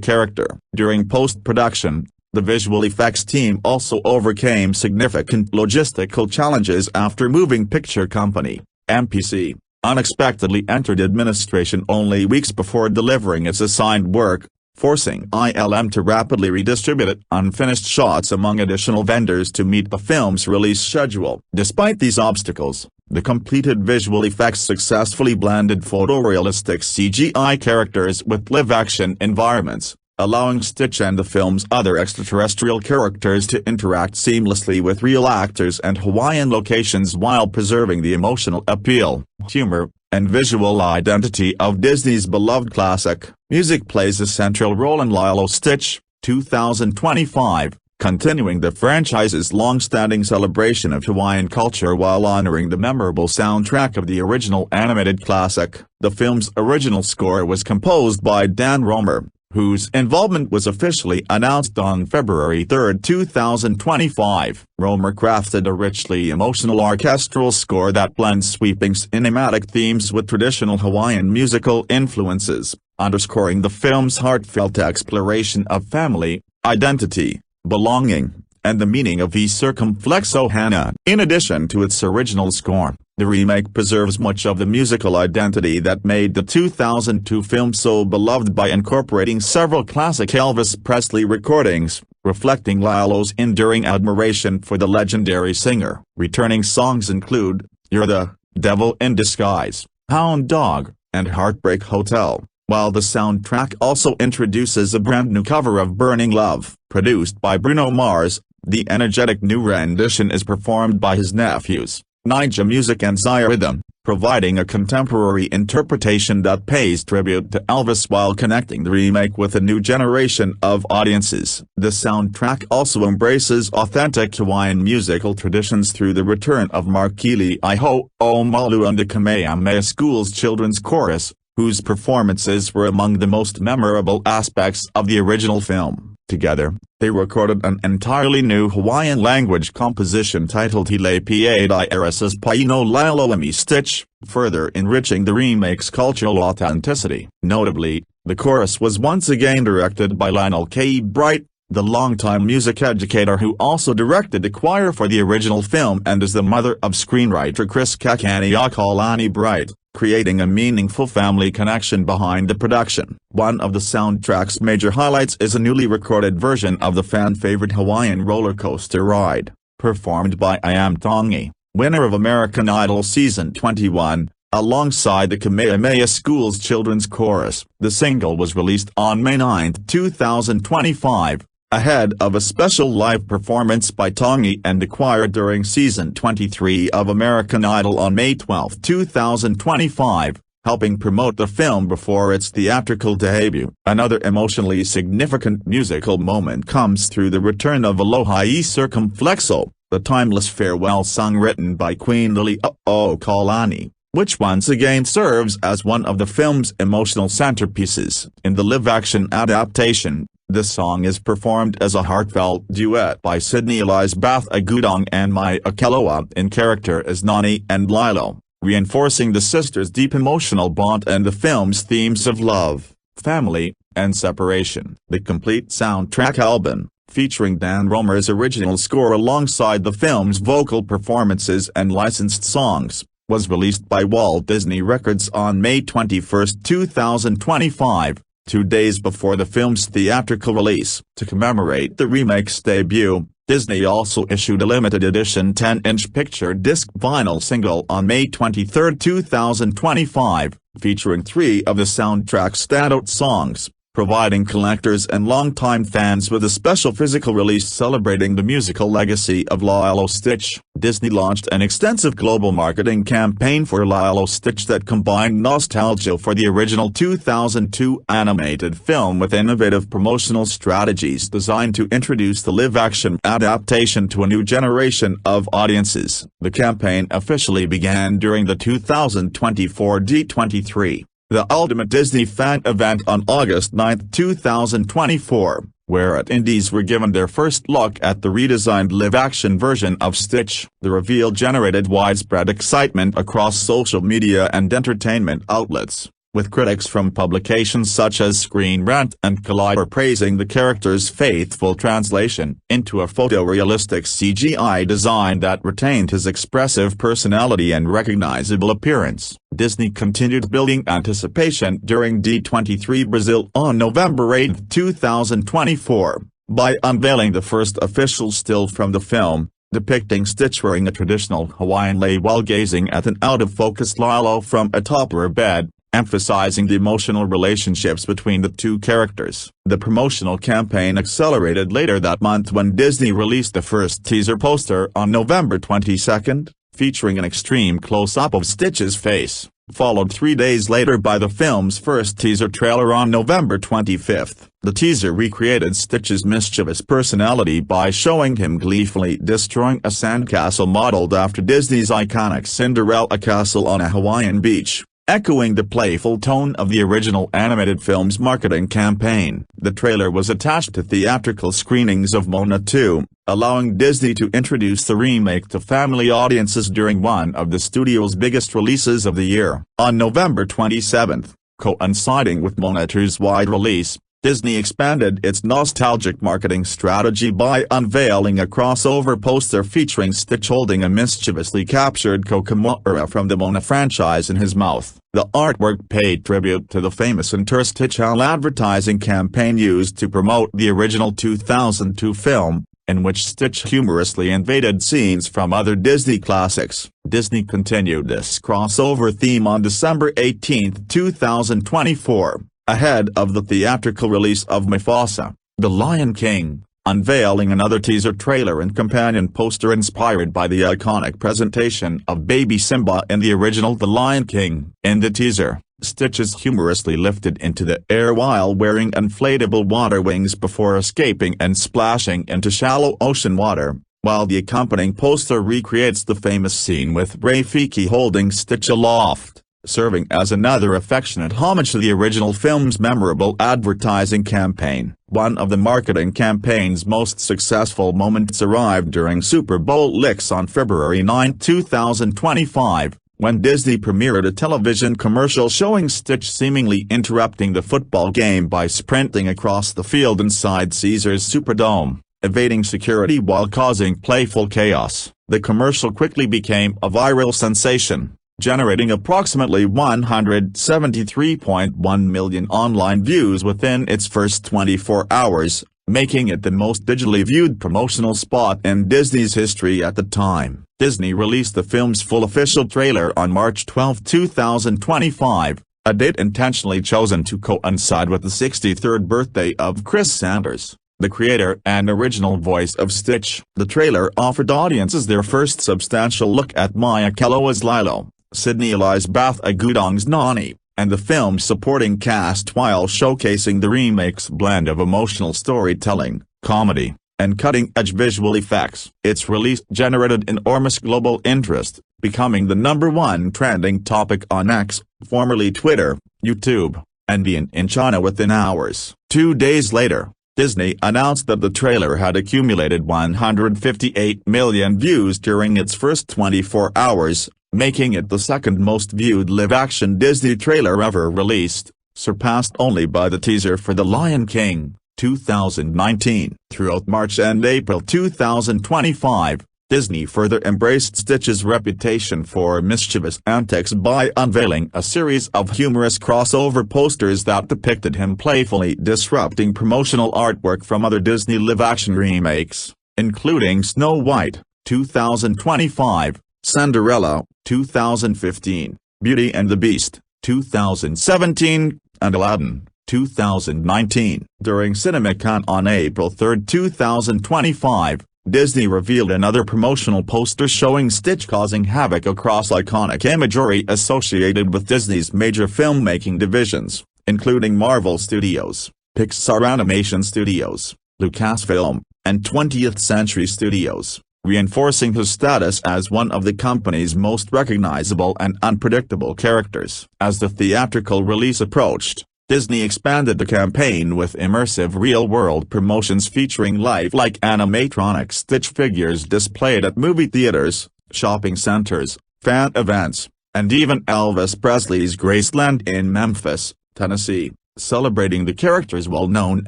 character. During post-production, the visual effects team also overcame significant logistical challenges after Moving Picture Company, MPC, unexpectedly entered administration only weeks before delivering its assigned work, forcing ILM to rapidly redistribute unfinished shots among additional vendors to meet the film's release schedule. Despite these obstacles, the completed visual effects successfully blended photorealistic CGI characters with live-action environments, allowing Stitch and the film's other extraterrestrial characters to interact seamlessly with real actors and Hawaiian locations while preserving the emotional appeal, humor, and visual identity of Disney's beloved classic. Music plays a central role in Lilo Stitch, 2025, continuing the franchise's long-standing celebration of Hawaiian culture while honoring the memorable soundtrack of the original animated classic. The film's original score was composed by Dan Romer, whose involvement was officially announced on February 3, 2025. Romer crafted a richly emotional orchestral score that blends sweeping cinematic themes with traditional Hawaiian musical influences, underscoring the film's heartfelt exploration of family, identity, belonging, and the meaning of Circumflexo-Hana. In addition to its original score, the remake preserves much of the musical identity that made the 2002 film so beloved by incorporating several classic Elvis Presley recordings, reflecting Lilo's enduring admiration for the legendary singer. Returning songs include "You're the Devil in Disguise," "Hound Dog," and "Heartbreak Hotel," while the soundtrack also introduces a brand new cover of "Burning Love." Produced by Bruno Mars, the energetic new rendition is performed by his nephews, Ninja Music and Zaya Rhythm, providing a contemporary interpretation that pays tribute to Elvis while connecting the remake with a new generation of audiences. The soundtrack also embraces authentic Hawaiian musical traditions through the return of Markili Iho Malu and the Kamehameha School's children's chorus, whose performances were among the most memorable aspects of the original film. Together, they recorded an entirely new Hawaiian language composition titled Hile Piedai Eris's Paino Lailoami Stitch, further enriching the remake's cultural authenticity. Notably, the chorus was once again directed by Lionel K. Bright, the longtime music educator who also directed the choir for the original film and is the mother of screenwriter Chris Kakalani Bright, creating a meaningful family connection behind the production. One of the soundtrack's major highlights is a newly recorded version of the fan-favorite Hawaiian roller coaster ride, performed by Iam Tongi, winner of American Idol Season 21, alongside the Kamehameha School's children's chorus. The single was released on May 9, 2025, ahead of a special live performance by Tongi and the choir during Season 23 of American Idol on May 12, 2025, helping promote the film before its theatrical debut. Another emotionally significant musical moment comes through the return of Aloha e Circumflexo, the timeless farewell song written by Queen Lilo Kalani, which once again serves as one of the film's emotional centerpieces. In the live-action adaptation, the song is performed as a heartfelt duet by Sydney Elizabeth Agudong and Maia Kealoha in character as Nani and Lilo, reinforcing the sisters' deep emotional bond and the film's themes of love, family, and separation. The complete soundtrack album, featuring Dan Romer's original score alongside the film's vocal performances and licensed songs, was released by Walt Disney Records on May 21, 2025, 2 days before the film's theatrical release. To commemorate the remake's debut, Disney also issued a limited edition 10-inch picture disc vinyl single on May 23, 2025, featuring 3 of the soundtrack's standout songs, providing collectors and longtime fans with a special physical release celebrating the musical legacy of Lilo Stitch. Disney launched an extensive global marketing campaign for Lilo Stitch that combined nostalgia for the original 2002 animated film with innovative promotional strategies designed to introduce the live-action adaptation to a new generation of audiences. The campaign officially began during the 2024 D23, the Ultimate Disney Fan event on August 9, 2024, where attendees were given their first look at the redesigned live-action version of Stitch. The reveal generated widespread excitement across social media and entertainment outlets, with critics from publications such as Screen Rant and Collider praising the character's faithful translation into a photorealistic CGI design that retained his expressive personality and recognizable appearance. Disney continued building anticipation during D23 Brazil on November 8, 2024, by unveiling the first official still from the film, depicting Stitch wearing a traditional Hawaiian lei while gazing at an out-of-focus Lilo from atop her bed, emphasizing the emotional relationships between the two characters. The promotional campaign accelerated later that month when Disney released the first teaser poster on November 22, featuring an extreme close-up of Stitch's face, followed 3 days later by the film's first teaser trailer on November 25. The teaser recreated Stitch's mischievous personality by showing him gleefully destroying a sandcastle modeled after Disney's iconic Cinderella castle on a Hawaiian beach, echoing the playful tone of the original animated film's marketing campaign. The trailer was attached to theatrical screenings of Moana 2, allowing Disney to introduce the remake to family audiences during one of the studio's biggest releases of the year. On November 27, coinciding with Moana 2's wide release, Disney expanded its nostalgic marketing strategy by unveiling a crossover poster featuring Stitch holding a mischievously captured Kokomora from the Moana franchise in his mouth. The artwork paid tribute to the famous interstitial advertising campaign used to promote the original 2002 film, in which Stitch humorously invaded scenes from other Disney classics. Disney continued this crossover theme on December 18, 2024. Ahead of the theatrical release of Mufasa, The Lion King, unveiling another teaser trailer and companion poster inspired by the iconic presentation of baby Simba in the original The Lion King. In the teaser, Stitch is humorously lifted into the air while wearing inflatable water wings before escaping and splashing into shallow ocean water, while the accompanying poster recreates the famous scene with Rafiki holding Stitch aloft, serving as another affectionate homage to the original film's memorable advertising campaign. One of the marketing campaign's most successful moments arrived during Super Bowl Licks on February 9, 2025, when Disney premiered a television commercial showing Stitch seemingly interrupting the football game by sprinting across the field inside Caesars Superdome, evading security while causing playful chaos. The commercial quickly became a viral sensation, generating approximately 173.1 million online views within its first 24 hours, making it the most digitally viewed promotional spot in Disney's history at the time. Disney released the film's full official trailer on March 12, 2025, a date intentionally chosen to coincide with the 63rd birthday of Chris Sanders, the creator and original voice of Stitch. The trailer offered audiences their first substantial look at Maia Kealoha's Lilo, Sydney Elizabeth Agudong's Nani, and the film's supporting cast while showcasing the remake's blend of emotional storytelling, comedy, and cutting-edge visual effects. Its release generated enormous global interest, becoming the #1 trending topic on X, formerly Twitter, YouTube, and Douyin in China within hours. 2 days later, Disney announced that the trailer had accumulated 158 million views during its first 24 hours, making it the second most viewed live-action Disney trailer ever released, surpassed only by the teaser for The Lion King, 2019. Throughout March and April 2025, Disney further embraced Stitch's reputation for mischievous antics by unveiling a series of humorous crossover posters that depicted him playfully disrupting promotional artwork from other Disney live-action remakes, including Snow White, 2025, Cinderella, 2015, Beauty and the Beast, 2017, and Aladdin, 2019. During CinemaCon on April 3, 2025, Disney revealed another promotional poster showing Stitch causing havoc across iconic imagery associated with Disney's major filmmaking divisions, including Marvel Studios, Pixar Animation Studios, Lucasfilm, and 20th Century Studios, reinforcing his status as one of the company's most recognizable and unpredictable characters. As the theatrical release approached, Disney expanded the campaign with immersive real-world promotions featuring lifelike animatronic Stitch figures displayed at movie theaters, shopping centers, fan events, and even Elvis Presley's Graceland in Memphis, Tennessee, celebrating the character's well-known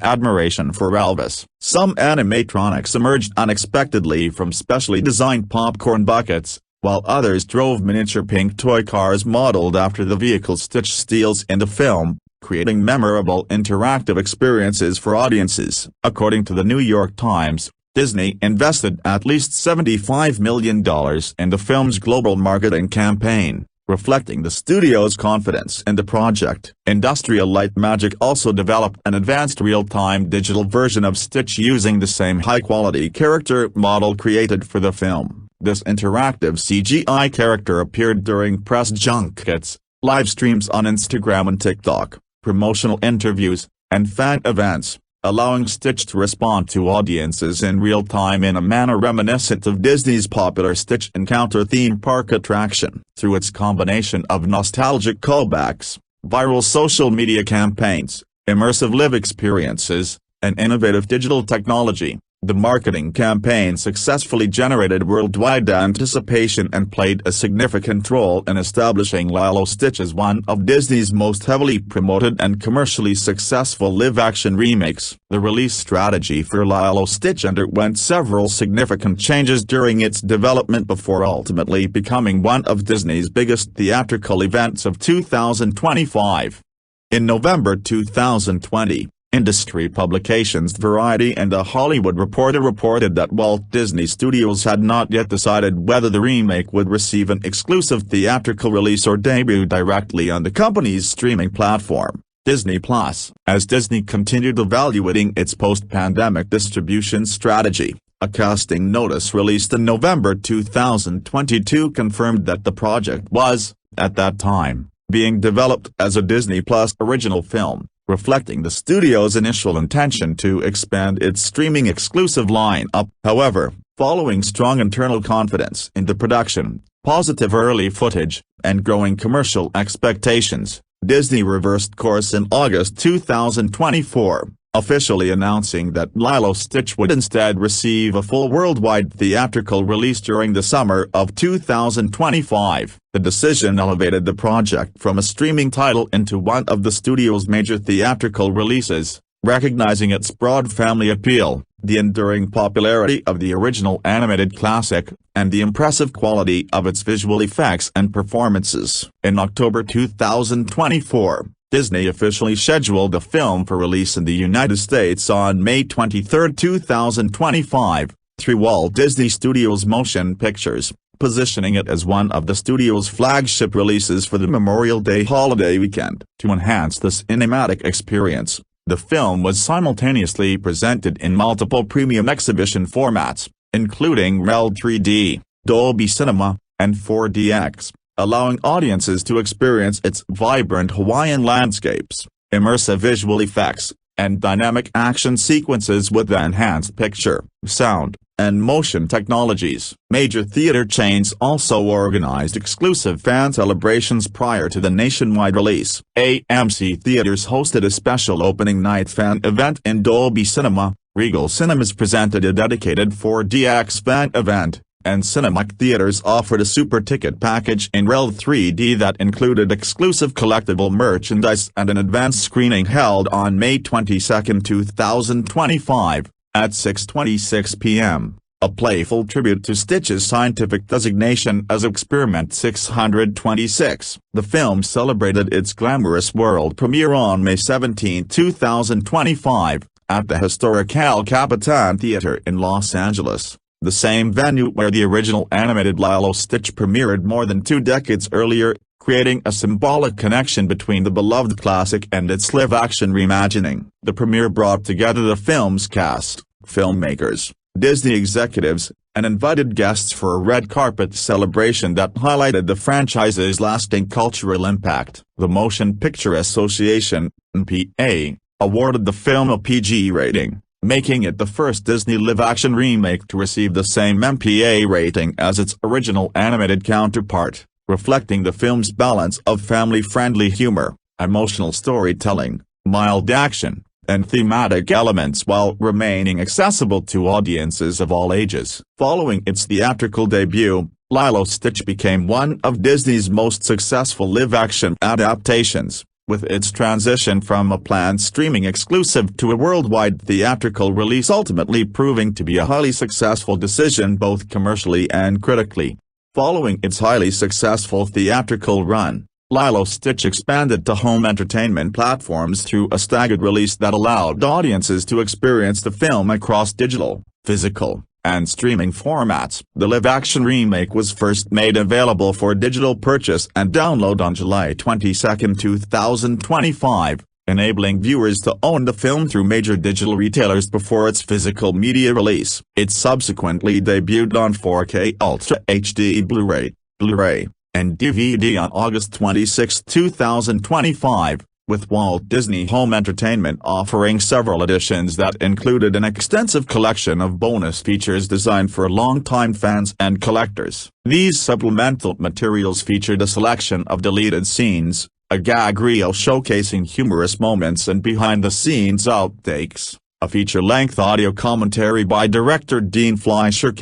admiration for Elvis. Some animatronics emerged unexpectedly from specially designed popcorn buckets, while others drove miniature pink toy cars modeled after the vehicle Stitch steals in the film, creating memorable interactive experiences for audiences. According to the New York Times, Disney invested at least $75 million in the film's global marketing campaign, reflecting the studio's confidence in the project. Industrial Light Magic also developed an advanced real-time digital version of Stitch using the same high-quality character model created for the film. This interactive CGI character appeared during press junkets, live streams on Instagram and TikTok, promotional interviews, and fan events, allowing Stitch to respond to audiences in real time in a manner reminiscent of Disney's popular Stitch Encounter theme park attraction. Through its combination of nostalgic callbacks, viral social media campaigns, immersive live experiences, and innovative digital technology, the marketing campaign successfully generated worldwide anticipation and played a significant role in establishing Lilo Stitch as one of Disney's most heavily promoted and commercially successful live-action remakes. The release strategy for Lilo Stitch underwent several significant changes during its development before ultimately becoming one of Disney's biggest theatrical events of 2025. In November 2020, industry publications Variety and The Hollywood Reporter reported that Walt Disney Studios had not yet decided whether the remake would receive an exclusive theatrical release or debut directly on the company's streaming platform, Disney+. As Disney continued evaluating its post-pandemic distribution strategy, a casting notice released in November 2022 confirmed that the project was, at that time, being developed as a Disney+ original film, reflecting the studio's initial intention to expand its streaming exclusive line-up. However, following strong internal confidence in the production, positive early footage, and growing commercial expectations, Disney reversed course in August 2024, officially announcing that Lilo Stitch would instead receive a full worldwide theatrical release during the summer of 2025. The decision elevated the project from a streaming title into one of the studio's major theatrical releases, recognizing its broad family appeal, the enduring popularity of the original animated classic, and the impressive quality of its visual effects and performances. In October 2024, Disney officially scheduled the film for release in the United States on May 23, 2025, through Walt Disney Studios Motion Pictures, positioning it as one of the studio's flagship releases for the Memorial Day holiday weekend. To enhance the cinematic experience, the film was simultaneously presented in multiple premium exhibition formats, including REL 3D, Dolby Cinema, and 4DX, allowing audiences to experience its vibrant Hawaiian landscapes, immersive visual effects, and dynamic action sequences with enhanced picture, sound, and motion technologies. Major theater chains also organized exclusive fan celebrations prior to the nationwide release. AMC Theaters hosted a special opening night fan event in Dolby Cinema, Regal Cinemas presented a dedicated 4DX fan event, and Cinemark Theaters offered a super ticket package in REL 3D that included exclusive collectible merchandise and an advanced screening held on May 22, 2025, at 6:26 p.m., a playful tribute to Stitch's scientific designation as Experiment 626. The film celebrated its glamorous world premiere on May 17, 2025, at the historic El Capitan Theater in Los Angeles, the same venue where the original animated Lilo Stitch premiered more than 2 decades earlier, creating a symbolic connection between the beloved classic and its live-action reimagining. The premiere brought together the film's cast, filmmakers, Disney executives, and invited guests for a red carpet celebration that highlighted the franchise's lasting cultural impact. The Motion Picture Association, MPA, awarded the film a PG rating, making it the first Disney live-action remake to receive the same MPA rating as its original animated counterpart, reflecting the film's balance of family-friendly humor, emotional storytelling, mild action, and thematic elements while remaining accessible to audiences of all ages. Following its theatrical debut, Lilo Stitch became one of Disney's most successful live-action adaptations, with its transition from a planned streaming exclusive to a worldwide theatrical release ultimately proving to be a highly successful decision both commercially and critically. Following its highly successful theatrical run, Lilo Stitch expanded to home entertainment platforms through a staggered release that allowed audiences to experience the film across digital, physical, and streaming formats. The live-action remake was first made available for digital purchase and download on July 22, 2025, enabling viewers to own the film through major digital retailers before its physical media release. It subsequently debuted on 4K Ultra HD Blu-ray, and DVD on August 26, 2025. With Walt Disney Home Entertainment offering several editions that included an extensive collection of bonus features designed for longtime fans and collectors. These supplemental materials featured a selection of deleted scenes, a gag reel showcasing humorous moments and behind-the-scenes outtakes, a feature-length audio commentary by director Dean Fleischer,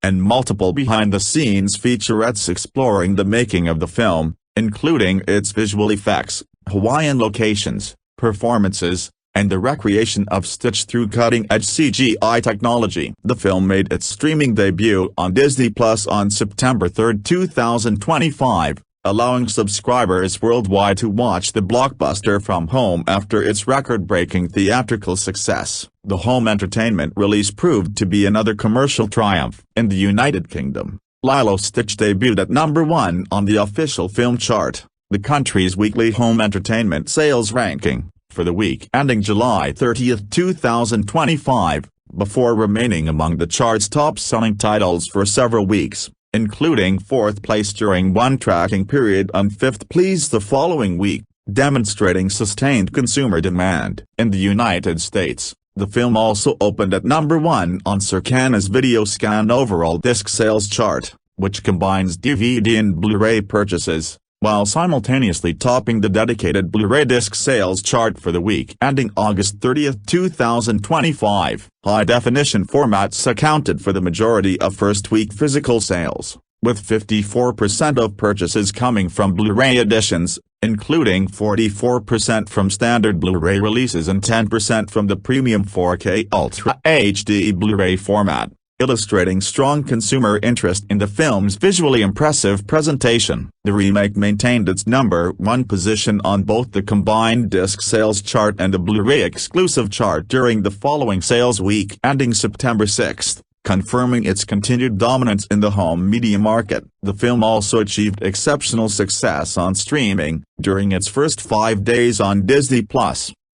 and multiple behind-the-scenes featurettes exploring the making of the film, including its visual effects, Hawaiian locations, performances, and the recreation of Stitch through cutting-edge CGI technology. The film made its streaming debut on Disney Plus on September 3, 2025, allowing subscribers worldwide to watch the blockbuster from home after its record-breaking theatrical success. The home entertainment release proved to be another commercial triumph. In the United Kingdom, Lilo Stitch debuted at number 1 on the official film chart, the country's weekly home entertainment sales ranking, for the week ending July 30, 2025, before remaining among the chart's top-selling titles for several weeks, including 4th place during one tracking period and 5th place the following week, demonstrating sustained consumer demand. In the United States, the film also opened at number 1 on Circana's Video Scan overall disc sales chart, which combines DVD and Blu-ray purchases, while simultaneously topping the dedicated Blu-ray disc sales chart for the week ending August 30, 2025. High-definition formats accounted for the majority of first-week physical sales, with 54% of purchases coming from Blu-ray editions, including 44% from standard Blu-ray releases and 10% from the premium 4K Ultra HD Blu-ray format, illustrating strong consumer interest in the film's visually impressive presentation. The remake maintained its #1 position on both the combined disc sales chart and the Blu-ray exclusive chart during the following sales week ending September 6. Confirming its continued dominance in the home media market. The film also achieved exceptional success on streaming. During its first 5 days on Disney+,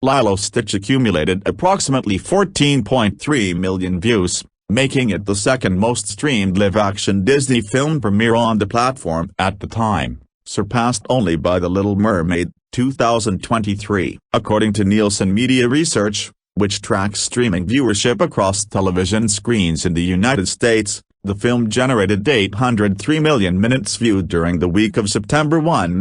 Lilo Stitch accumulated approximately 14.3 million views, making it the second most streamed live-action Disney film premiere on the platform at the time, surpassed only by The Little Mermaid, 2023. According to Nielsen Media Research, which tracks streaming viewership across television screens in the United States, the film generated 803 million minutes viewed during the week of September 1,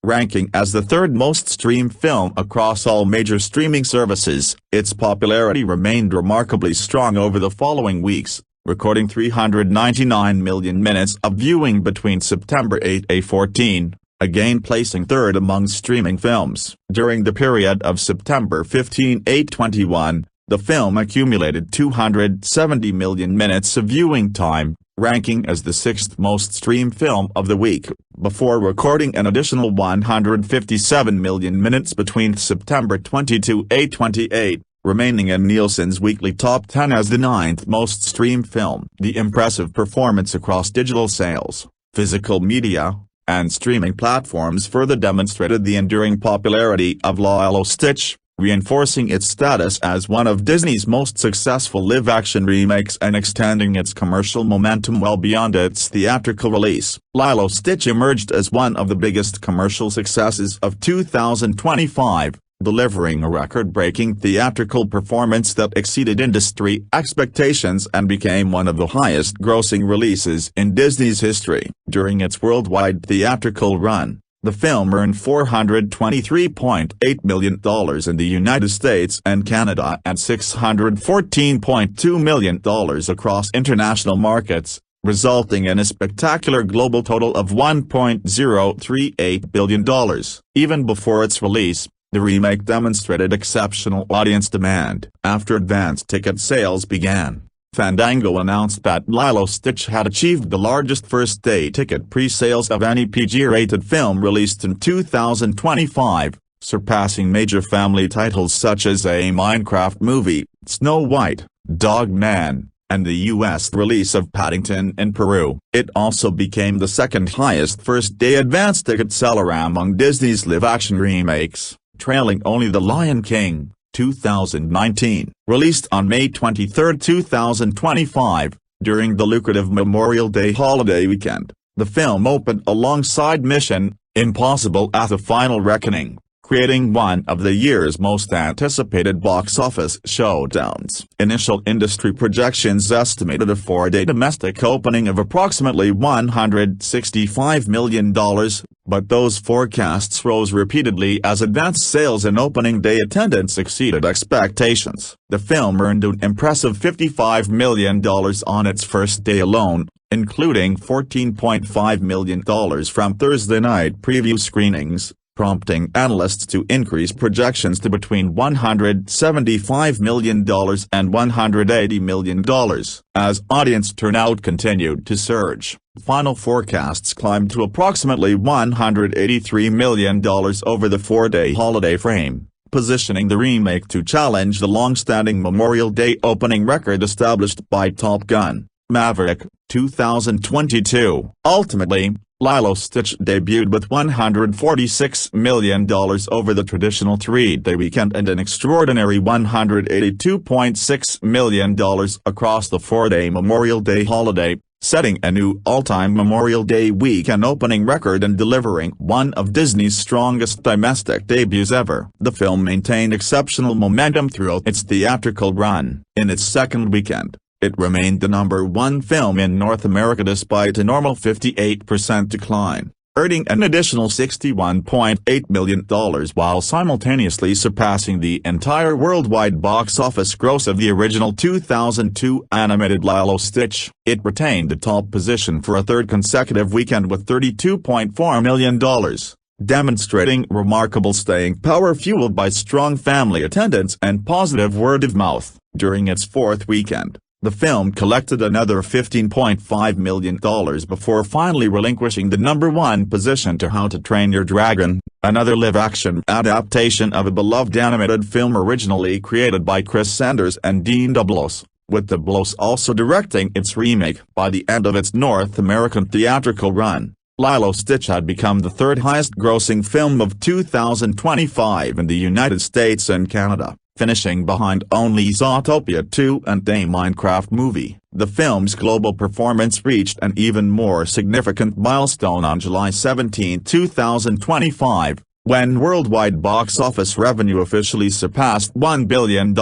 ranking as the third most streamed film across all major streaming services. Its popularity remained remarkably strong over the following weeks, recording 399 million minutes of viewing between September 8 and 14. Again placing third among streaming films. During the period of September 15, 2021, the film accumulated 270 million minutes of viewing time, ranking as the sixth most streamed film of the week, before recording an additional 157 million minutes between September 22 and 28, remaining in Nielsen's weekly top 10 as the ninth most streamed film. The impressive performance across digital sales, physical media, and streaming platforms further demonstrated the enduring popularity of Lilo Stitch, reinforcing its status as one of Disney's most successful live-action remakes and extending its commercial momentum well beyond its theatrical release. Lilo Stitch emerged as one of the biggest commercial successes of 2025, delivering a record-breaking theatrical performance that exceeded industry expectations and became one of the highest-grossing releases in Disney's history. During its worldwide theatrical run, the film earned $423.8 million in the United States and Canada and $614.2 million across international markets, resulting in a spectacular global total of $1.038 billion. Even before its release, the remake demonstrated exceptional audience demand. After advance ticket sales began, Fandango announced that Lilo Stitch had achieved the largest first-day ticket pre-sales of any PG-rated film released in 2025, surpassing major family titles such as a Minecraft movie, Snow White, Dog Man, and the U.S. release of Paddington in Peru. It also became the second highest first-day advance ticket seller among Disney's live-action remakes, trailing only The Lion King, 2019. Released on May 23, 2025, during the lucrative Memorial Day holiday weekend, the film opened alongside Mission: Impossible at the Final Reckoning, creating one of the year's most anticipated box office showdowns. Initial industry projections estimated a 4-day domestic opening of approximately $165 million, but those forecasts rose repeatedly as advance sales and opening day attendance exceeded expectations. The film earned an impressive $55 million on its first day alone, including $14.5 million from Thursday night preview screenings, prompting analysts to increase projections to between $175 million and $180 million. As audience turnout continued to surge, final forecasts climbed to approximately $183 million over the 4-day holiday frame, positioning the remake to challenge the long-standing Memorial Day opening record established by Top Gun: Maverick, 2022. Ultimately, Lilo Stitch debuted with $146 million over the traditional 3-day weekend and an extraordinary $182.6 million across the 4-day Memorial Day holiday, setting a new all-time Memorial Day weekend opening record and delivering one of Disney's strongest domestic debuts ever. The film maintained exceptional momentum throughout its theatrical run. In its second weekend, it remained the #1 film in North America despite a normal 58% decline, earning an additional $61.8 million while simultaneously surpassing the entire worldwide box office gross of the original 2002 animated Lilo Stitch. It retained the top position for a third consecutive weekend with $32.4 million, demonstrating remarkable staying power fueled by strong family attendance and positive word of mouth. During its fourth weekend, the film collected another $15.5 million before finally relinquishing the #1 position to How to Train Your Dragon, another live-action adaptation of a beloved animated film originally created by Chris Sanders and Dean Dublos, with Dublos also directing its remake. By the end of its North American theatrical run, Lilo Stitch had become the third highest-grossing film of 2025 in the United States and Canada, finishing behind only Zootopia 2 and a Minecraft movie. The film's global performance reached an even more significant milestone on July 17, 2025, when worldwide box office revenue officially surpassed $1 billion,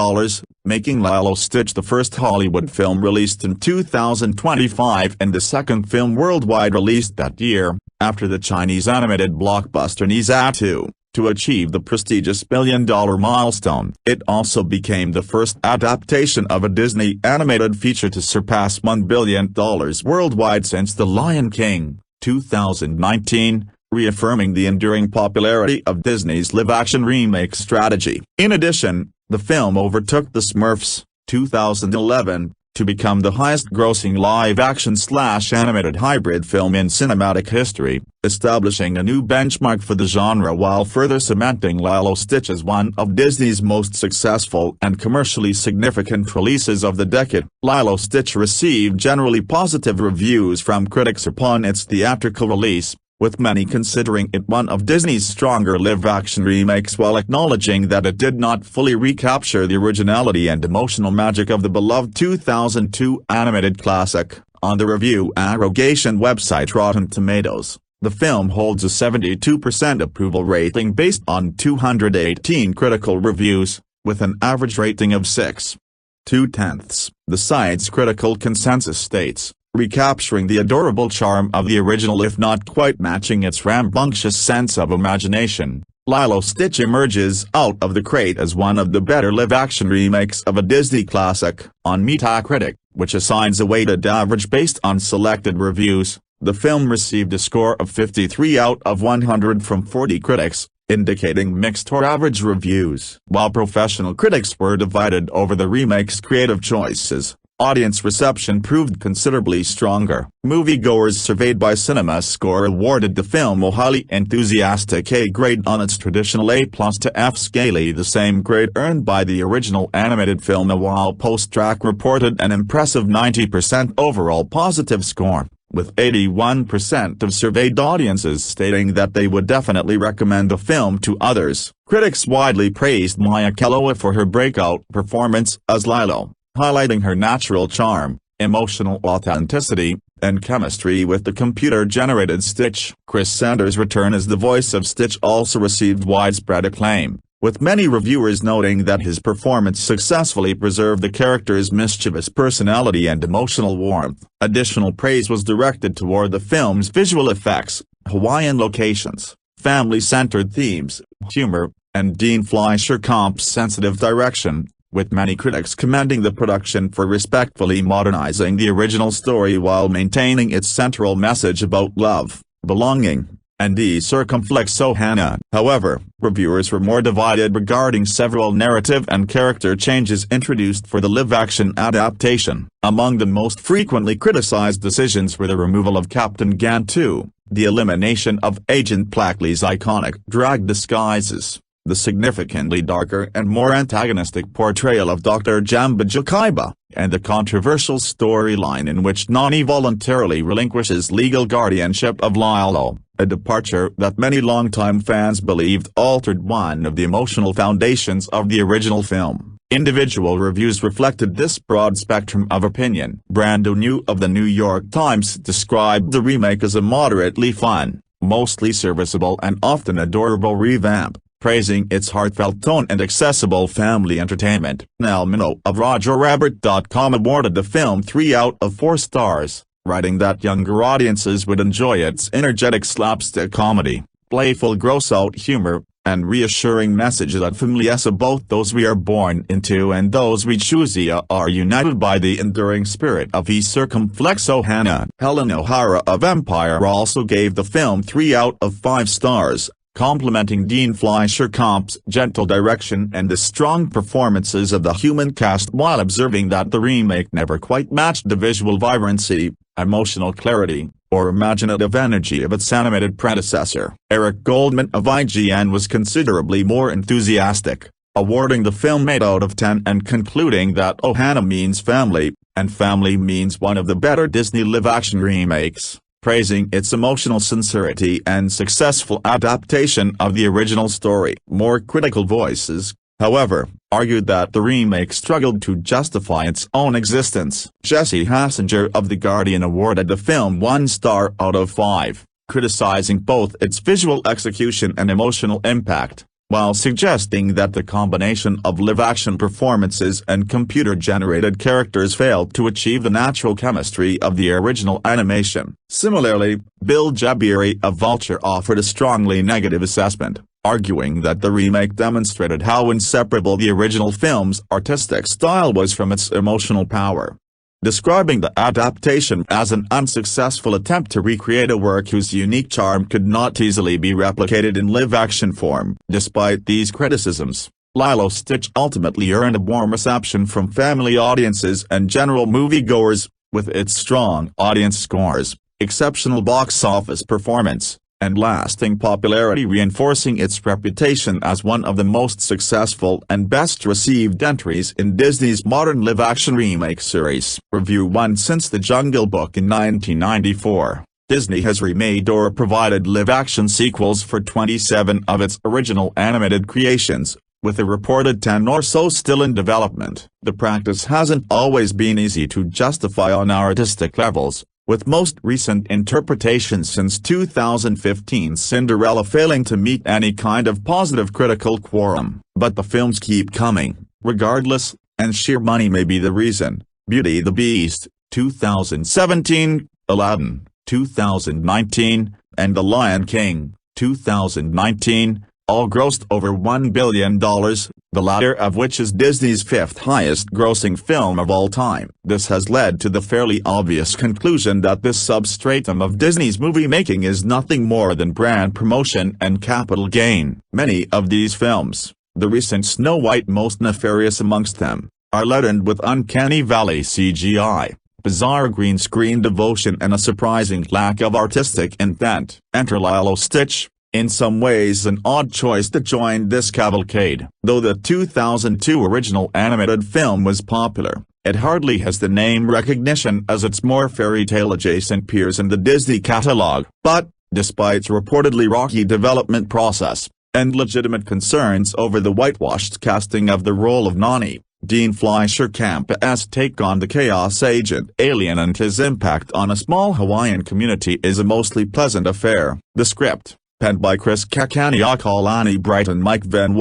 making Lilo Stitch the first Hollywood film released in 2025 and the second film worldwide released that year, after the Chinese animated blockbuster Ne Zha 2. To achieve the prestigious billion-dollar milestone. It also became the first adaptation of a Disney animated feature to surpass $1 billion worldwide since The Lion King, 2019, reaffirming the enduring popularity of Disney's live-action remake strategy. In addition, the film overtook The Smurfs, 2011, to become the highest-grossing live-action/animated hybrid film in cinematic history, establishing a new benchmark for the genre while further cementing Lilo Stitch as one of Disney's most successful and commercially significant releases of the decade. Lilo Stitch received generally positive reviews from critics upon its theatrical release, with many considering it one of Disney's stronger live-action remakes while acknowledging that it did not fully recapture the originality and emotional magic of the beloved 2002 animated classic. On the review aggregation website Rotten Tomatoes, the film holds a 72% approval rating based on 218 critical reviews, with an average rating of 6.2. The site's critical consensus states, recapturing the adorable charm of the original if not quite matching its rambunctious sense of imagination, Lilo Stitch emerges out of the crate as one of the better live-action remakes of a Disney classic. On Metacritic, which assigns a weighted average based on selected reviews, the film received a score of 53 out of 100 from 40 critics, indicating mixed or average reviews. While professional critics were divided over the remake's creative choices, audience reception proved considerably stronger. Moviegoers surveyed by CinemaScore awarded the film a highly enthusiastic A grade on its traditional A+ to F scale, the same grade earned by the original animated film, while Post-Track reported an impressive 90% overall positive score, with 81% of surveyed audiences stating that they would definitely recommend the film to others. Critics widely praised Maia Kealoha for her breakout performance as Lilo, highlighting her natural charm, emotional authenticity, and chemistry with the computer-generated Stitch. Chris Sanders' return as the voice of Stitch also received widespread acclaim, with many reviewers noting that his performance successfully preserved the character's mischievous personality and emotional warmth. Additional praise was directed toward the film's visual effects, Hawaiian locations, family-centered themes, humor, and Dean Fleischer comp's sensitive direction, with many critics commending the production for respectfully modernizing the original story while maintaining its central message about love, belonging, and the circumflexohana. However, reviewers were more divided regarding several narrative and character changes introduced for the live-action adaptation. Among the most frequently criticized decisions were the removal of Captain Gantu, the elimination of Agent Plackley's iconic drag disguises, the significantly darker and more antagonistic portrayal of Dr. Jamba Jakaiba, and the controversial storyline in which Nani voluntarily relinquishes legal guardianship of Lilo, a departure that many longtime fans believed altered one of the emotional foundations of the original film. Individual reviews reflected this broad spectrum of opinion. Brando New of the New York Times described the remake as a moderately fun, mostly serviceable and often adorable revamp, praising its heartfelt tone and accessible family entertainment. Nell Minogue of RogerRabbit.com awarded the film 3 out of 4 stars, writing that younger audiences would enjoy its energetic slapstick comedy, playful gross-out humor, and reassuring message that families of both those we are born into and those we choose are united by the enduring spirit of E Circumflexo Hannah. Helen O'Hara of Empire also gave the film 3 out of 5 stars, complimenting Dean Fleischer comp's gentle direction and the strong performances of the human cast while observing that the remake never quite matched the visual vibrancy, emotional clarity, or imaginative energy of its animated predecessor. Eric Goldman of IGN was considerably more enthusiastic, awarding the film 8 out of 10 and concluding that Ohana means family, and family means one of the better Disney live-action remakes, praising its emotional sincerity and successful adaptation of the original story. More critical voices, however, argued that the remake struggled to justify its own existence. Jesse Hassinger of The Guardian awarded the film 1 star out of 5, criticizing both its visual execution and emotional impact, while suggesting that the combination of live-action performances and computer-generated characters failed to achieve the natural chemistry of the original animation. Similarly, Bill Jabiri of Vulture offered a strongly negative assessment, arguing that the remake demonstrated how inseparable the original film's artistic style was from its emotional power. Describing the adaptation as an unsuccessful attempt to recreate a work whose unique charm could not easily be replicated in live-action form. Despite these criticisms, Lilo Stitch ultimately earned a warm reception from family audiences and general moviegoers, with its strong audience scores, exceptional box office performance, and lasting popularity reinforcing its reputation as one of the most successful and best-received entries in Disney's modern live-action remake series. Review 1. Since The Jungle Book in 1994, Disney has remade or provided live-action sequels for 27 of its original animated creations, with a reported 10 or so still in development. The practice hasn't always been easy to justify on artistic levels, with most recent interpretations since 2015 Cinderella failing to meet any kind of positive critical quorum. But the films keep coming, regardless, and sheer money may be the reason. Beauty the Beast, 2017, Aladdin, 2019, and The Lion King, 2019, all grossed over $1 billion, the latter of which is Disney's 5th highest-grossing film of all time. This has led to the fairly obvious conclusion that this substratum of Disney's movie-making is nothing more than brand promotion and capital gain. Many of these films, the recent Snow White most nefarious amongst them, are leadened with uncanny valley CGI, bizarre green screen devotion and a surprising lack of artistic intent. Enter Lilo Stitch, in some ways an odd choice to join this cavalcade. Though the 2002 original animated film was popular, it hardly has the name recognition as its more fairy tale adjacent peers in the Disney catalog. But, despite its reportedly rocky development process, and legitimate concerns over the whitewashed casting of the role of Nani, Dean Fleischer Camp's take on the Chaos Agent alien and his impact on a small Hawaiian community is a mostly pleasant affair. The script, penned by Chris Kalani Bright and Mike Van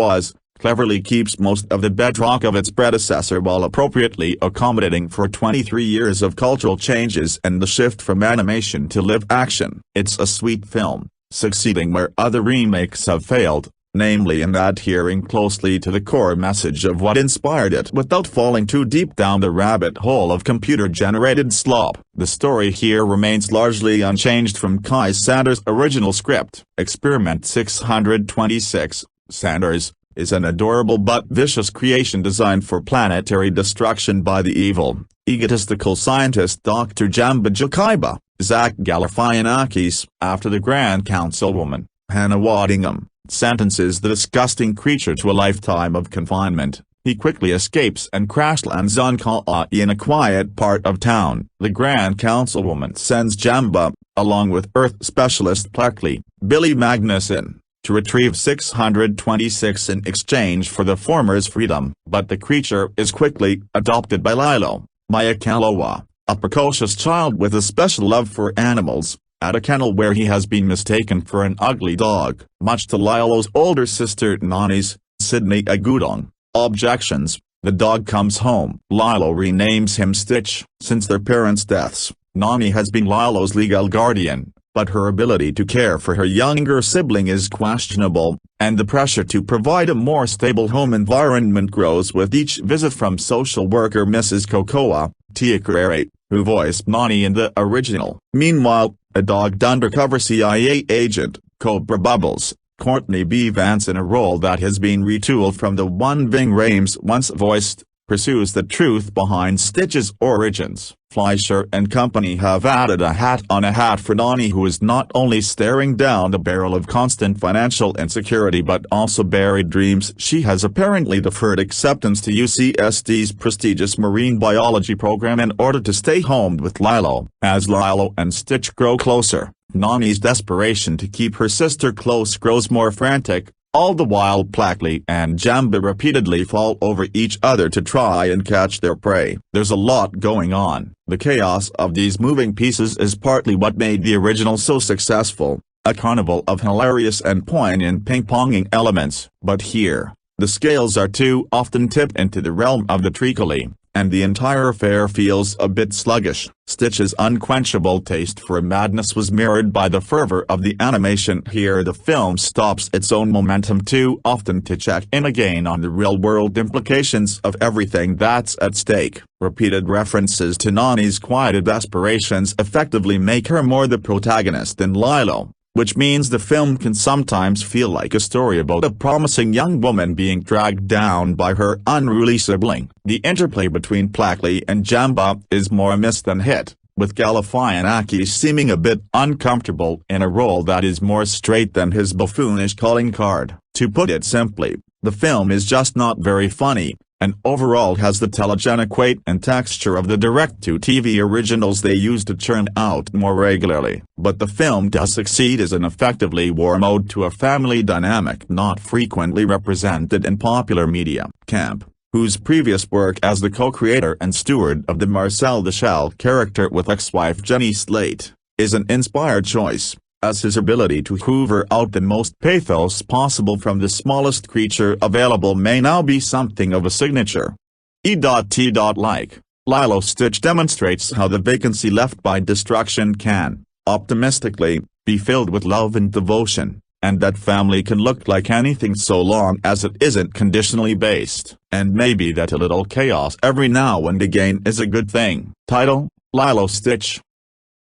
cleverly keeps most of the bedrock of its predecessor while appropriately accommodating for 23 years of cultural changes and the shift from animation to live action. It's a sweet film, succeeding where other remakes have failed, namely in adhering closely to the core message of what inspired it without falling too deep down the rabbit hole of computer-generated slop. The story here remains largely unchanged from Kai Sanders' original script. Experiment 626, Sanders, is an adorable but vicious creation designed for planetary destruction by the evil, egotistical scientist Dr. Jamba Jakaiba, Zach Galifianakis. After the Grand Councilwoman, Hannah Waddingham, sentences the disgusting creature to a lifetime of confinement, he quickly escapes and crash lands on Kauai in a quiet part of town. The Grand Councilwoman sends Jamba, along with Earth specialist Pluckley, Billy Magnuson, to retrieve 626 in exchange for the former's freedom. But the creature is quickly adopted by Lilo, Maia Kealoha, a precocious child with a special love for animals, at a kennel where he has been mistaken for an ugly dog. Much to Lilo's older sister Nani's, Sydney Agudong, objections, the dog comes home. Lilo renames him Stitch. Since their parents' deaths, Nani has been Lilo's legal guardian, but her ability to care for her younger sibling is questionable, and the pressure to provide a more stable home environment grows with each visit from social worker Mrs. Cocoa, Tia Carrere, who voiced Nani in the original. Meanwhile, a dogged undercover CIA agent, Cobra Bubbles, Courtney B. Vance, in a role that has been retooled from the one Ving Rhames once voiced, pursues the truth behind Stitch's origins. Fleischer and company have added a hat on a hat for Nani, who is not only staring down the barrel of constant financial insecurity but also buried dreams. She has apparently deferred acceptance to UCSD's prestigious marine biology program in order to stay home with Lilo. As Lilo and Stitch grow closer, Nani's desperation to keep her sister close grows more frantic, all the while Plackley and Jamba repeatedly fall over each other to try and catch their prey. There's a lot going on. The chaos of these moving pieces is partly what made the original so successful, a carnival of hilarious and poignant ping-ponging elements. But here, the scales are too often tipped into the realm of the treacly, and the entire affair feels a bit sluggish. Stitch's unquenchable taste for madness was mirrored by the fervor of the animation. Here the film stops its own momentum too often to check in again on the real-world implications of everything that's at stake. Repeated references to Nani's quieted aspirations effectively make her more the protagonist than Lilo, which means the film can sometimes feel like a story about a promising young woman being dragged down by her unruly sibling. The interplay between Plackley and Jamba is more a miss than hit, with Galifianakis seeming a bit uncomfortable in a role that is more straight than his buffoonish calling card. To put it simply, the film is just not very funny, and overall has the telegenic weight and texture of the direct-to-TV originals they used to churn out more regularly. But the film does succeed as an effectively warm ode to a family dynamic not frequently represented in popular media. Camp, whose previous work as the co-creator and steward of the Marcel the Shell character with ex-wife Jenny Slate, is an inspired choice, as his ability to hoover out the most pathos possible from the smallest creature available may now be something of a signature. E.T. Like Lilo Stitch demonstrates how the vacancy left by destruction can, optimistically, be filled with love and devotion, and that family can look like anything so long as it isn't conditionally based. And maybe that a little chaos every now and again is a good thing. Title: Lilo Stitch.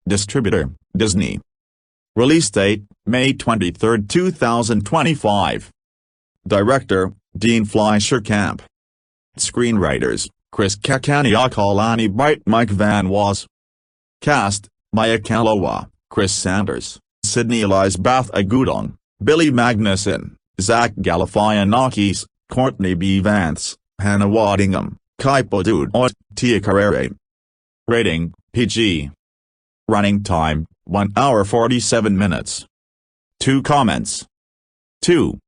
Distributor: Disney. Release date: May 23, 2025. Director: Dean Fleischer. Camp. Screenwriters: Chris Kakaniakalani Bright, Mike Van Was. Cast: Maia Kealoha, Chris Sanders, Sydney Elizabeth Agudong, Billy Magnuson, Zach Galifianakis, Courtney B. Vance, Hannah Waddingham, Kaipo Dude, Tia Carrere. Rating: PG. Running time: 1 hour 47 minutes. 2 comments. 2.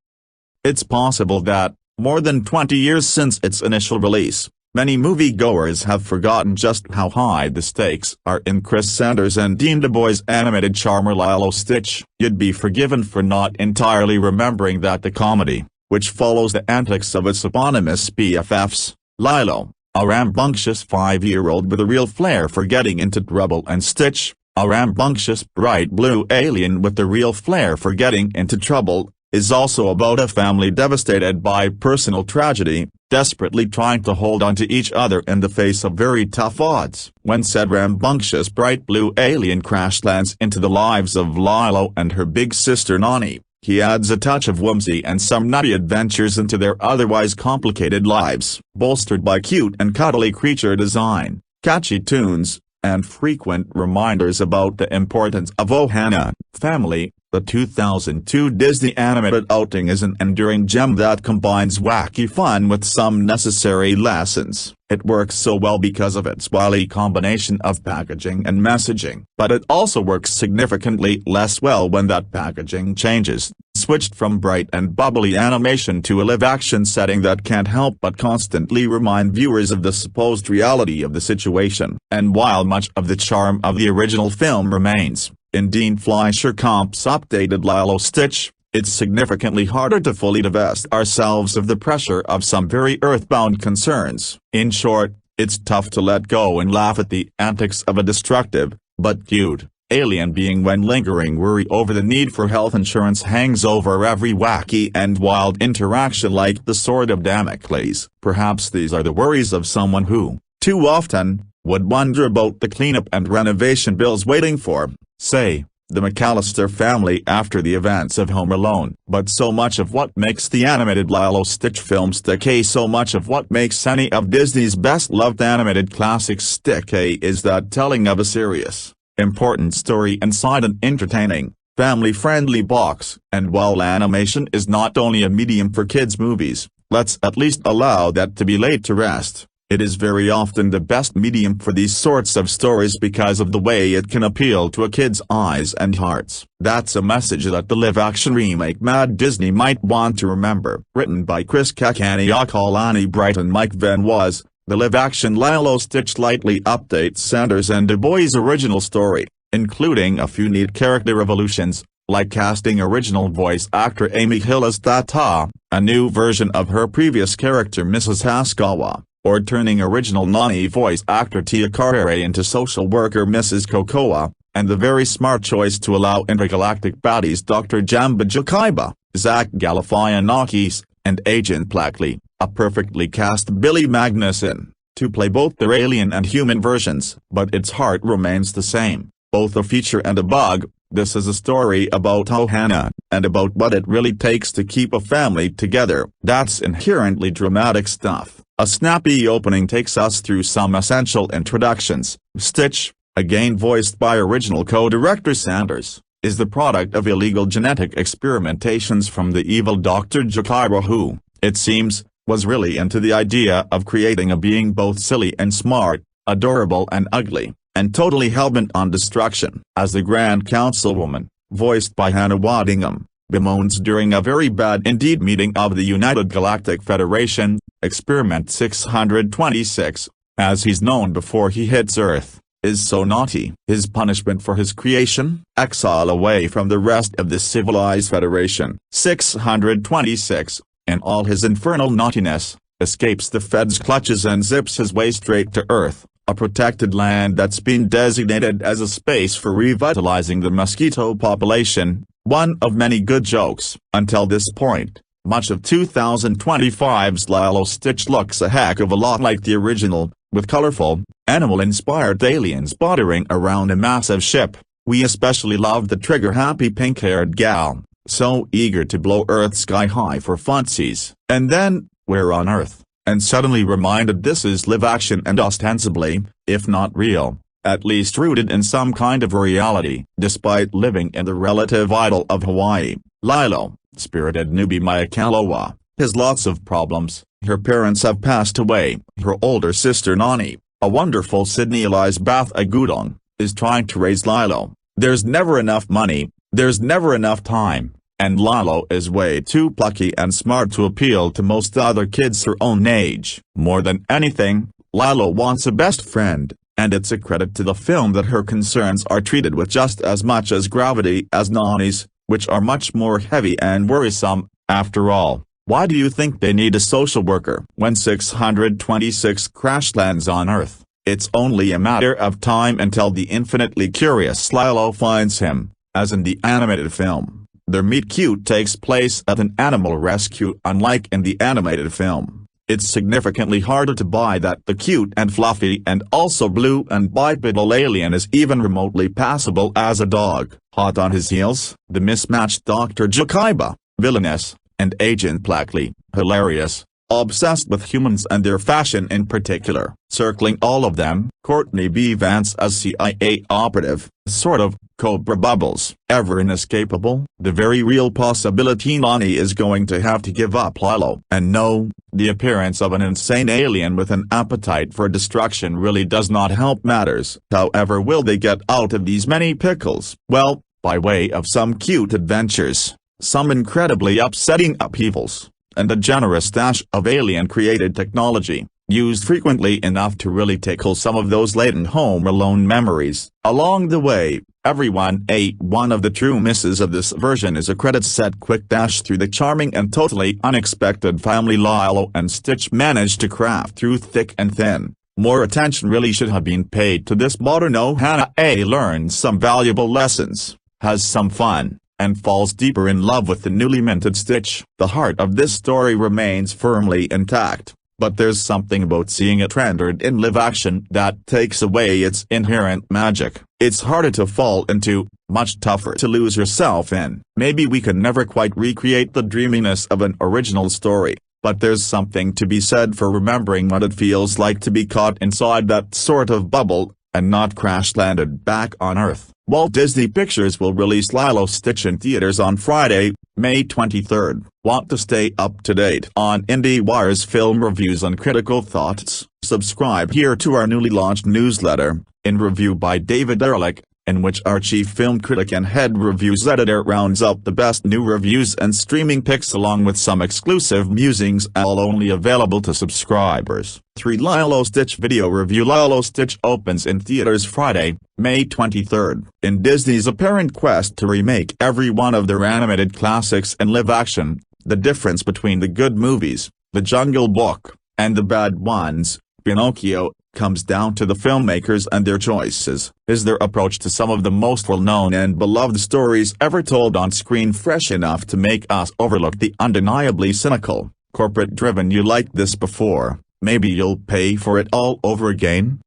It's possible that, more than 20 years since its initial release, many moviegoers have forgotten just how high the stakes are in Chris Sanders and Dean DuBois' animated charmer Lilo Stitch. You'd be forgiven for not entirely remembering that the comedy, which follows the antics of its eponymous BFFs, Lilo, a rambunctious 5-year-old with a real flair for getting into trouble, and Stitch, a rambunctious bright blue alien with the real flair for getting into trouble, is also about a family devastated by personal tragedy, desperately trying to hold on to each other in the face of very tough odds. When said rambunctious bright blue alien crash lands into the lives of Lilo and her big sister Nani, he adds a touch of whimsy and some nutty adventures into their otherwise complicated lives. Bolstered by cute and cuddly creature design, catchy tunes, and frequent reminders about the importance of Ohana, family, the 2002 Disney animated outing is an enduring gem that combines wacky fun with some necessary lessons. It works so well because of its wily combination of packaging and messaging. But it also works significantly less well when that packaging changes, switched from bright and bubbly animation to a live-action setting that can't help but constantly remind viewers of the supposed reality of the situation. And while much of the charm of the original film remains, in Dean Fleischer Comp's updated Lilo Stitch, it's significantly harder to fully divest ourselves of the pressure of some very earthbound concerns. In short, it's tough to let go and laugh at the antics of a destructive, but cute. Alien being when lingering worry over the need for health insurance hangs over every wacky and wild interaction like the sword of Damocles. Perhaps these are the worries of someone who, too often, would wonder about the cleanup and renovation bills waiting for, say, the McAllister family after the events of Home Alone. But so much of what makes the animated Lilo Stitch films stick, so much of what makes any of Disney's best-loved animated classics stick, is that telling of a serious, important story inside an entertaining, family-friendly box. And while animation is not only a medium for kids' movies, let's at least allow that to be laid to rest. It is very often the best medium for these sorts of stories because of the way it can appeal to a kid's eyes and hearts. That's a message that the live-action remake Mad Disney might want to remember. Written by Chris Kakalani Bright and Mike Van Was, the live-action Lilo Stitch lightly updates Sanders and Du Bois' original story, including a few neat character evolutions, like casting original voice actor Amy Hill as Tata, a new version of her previous character Mrs. Haskawa, or turning original Nani voice actor Tia Carrere into social worker Mrs. Cocoa, and the very smart choice to allow intergalactic baddies Dr. Jamba Jakaiba, Zach Galifianakis, and Agent Blackley, a perfectly cast Billy Magnuson, to play both their alien and human versions. But its heart remains the same, both a feature and a bug. This is a story about Ohana, and about what it really takes to keep a family together. That's inherently dramatic stuff. A snappy opening takes us through some essential introductions. Stitch, again voiced by original co-director Sanders, is the product of illegal genetic experimentations from the evil Dr. Jakaiba who, it seems, was really into the idea of creating a being both silly and smart, adorable and ugly, and totally hellbent on destruction. As the Grand Councilwoman, voiced by Hannah Waddingham, bemoans during a very bad indeed meeting of the United Galactic Federation, Experiment 626, as he's known before he hits Earth, is so naughty. His punishment for his creation? Exile away from the rest of the civilized Federation. 626, in all his infernal naughtiness, escapes the Fed's clutches and zips his way straight to Earth, a protected land that's been designated as a space for revitalizing the mosquito population. One of many good jokes. Until this point, much of 2025's Lilo Stitch looks a heck of a lot like the original, with colorful, animal-inspired aliens bottering around a massive ship. We especially loved the trigger-happy pink-haired gal, so eager to blow Earth sky-high for funsies. And then, we're on Earth, and suddenly reminded this is live-action and ostensibly, if not real, at least rooted in some kind of reality. Despite living in the relative idyll of Hawaii, Lilo, spirited newbie Maia Kealoha, has lots of problems. Her parents have passed away. Her older sister Nani, a wonderful Sydney Elizabeth Agudong, is trying to raise Lilo. There's never enough money, there's never enough time, and Lilo is way too plucky and smart to appeal to most other kids her own age. More than anything, Lilo wants a best friend, and it's a credit to the film that her concerns are treated with just as much as gravity as Nani's, which are much more heavy and worrisome. After all, why do you think they need a social worker? When 626 crash lands on Earth, it's only a matter of time until the infinitely curious Lilo finds him, as in the animated film. Their meet-cute takes place at an animal rescue. Unlike in the animated film, it's significantly harder to buy that the cute and fluffy and also blue and bipedal alien is even remotely passable as a dog. Hot on his heels, the mismatched Dr. Jakaiba, villainous, and Agent Blackley, hilarious, obsessed with humans and their fashion in particular. Circling all of them, Courtney B. Vance as CIA operative, sort of, Cobra Bubbles. Ever inescapable, the very real possibility Nani is going to have to give up Lilo. And no, the appearance of an insane alien with an appetite for destruction really does not help matters. However will they get out of these many pickles? Well, by way of some cute adventures, some incredibly upsetting upheavals, and a generous dash of alien-created technology, used frequently enough to really tickle some of those latent Home Alone memories. Along the way, everyone one of the true misses of this version is a credits-set quick dash through the charming and totally unexpected family Lilo and Stitch manage to craft through thick and thin. More attention really should have been paid to this modern Ohana. Learns some valuable lessons, has some fun, and falls deeper in love with the newly minted Stitch. The heart of this story remains firmly intact, but there's something about seeing it rendered in live action that takes away its inherent magic. It's harder to fall into, much tougher to lose yourself in. Maybe we can never quite recreate the dreaminess of an original story, but there's something to be said for remembering what it feels like to be caught inside that sort of bubble, and not crash-landed back on Earth. Walt Disney Pictures will release Lilo Stitch in theaters on Friday, May 23. Want to stay up to date on IndieWire's film reviews and critical thoughts? Subscribe here to our newly launched newsletter, In Review by David Ehrlich, in which our chief film critic and head reviews editor rounds up the best new reviews and streaming picks along with some exclusive musings, all only available to subscribers. 3 Lilo Stitch video review. Lilo Stitch opens in theaters Friday, May 23. In Disney's apparent quest to remake every one of their animated classics in live action, the difference between the good movies, The Jungle Book, and the bad ones, Pinocchio, comes down to the filmmakers and their choices. Is their approach to some of the most well-known and beloved stories ever told on screen fresh enough to make us overlook the undeniably cynical, corporate-driven "you liked this before, maybe you'll pay for it all over again"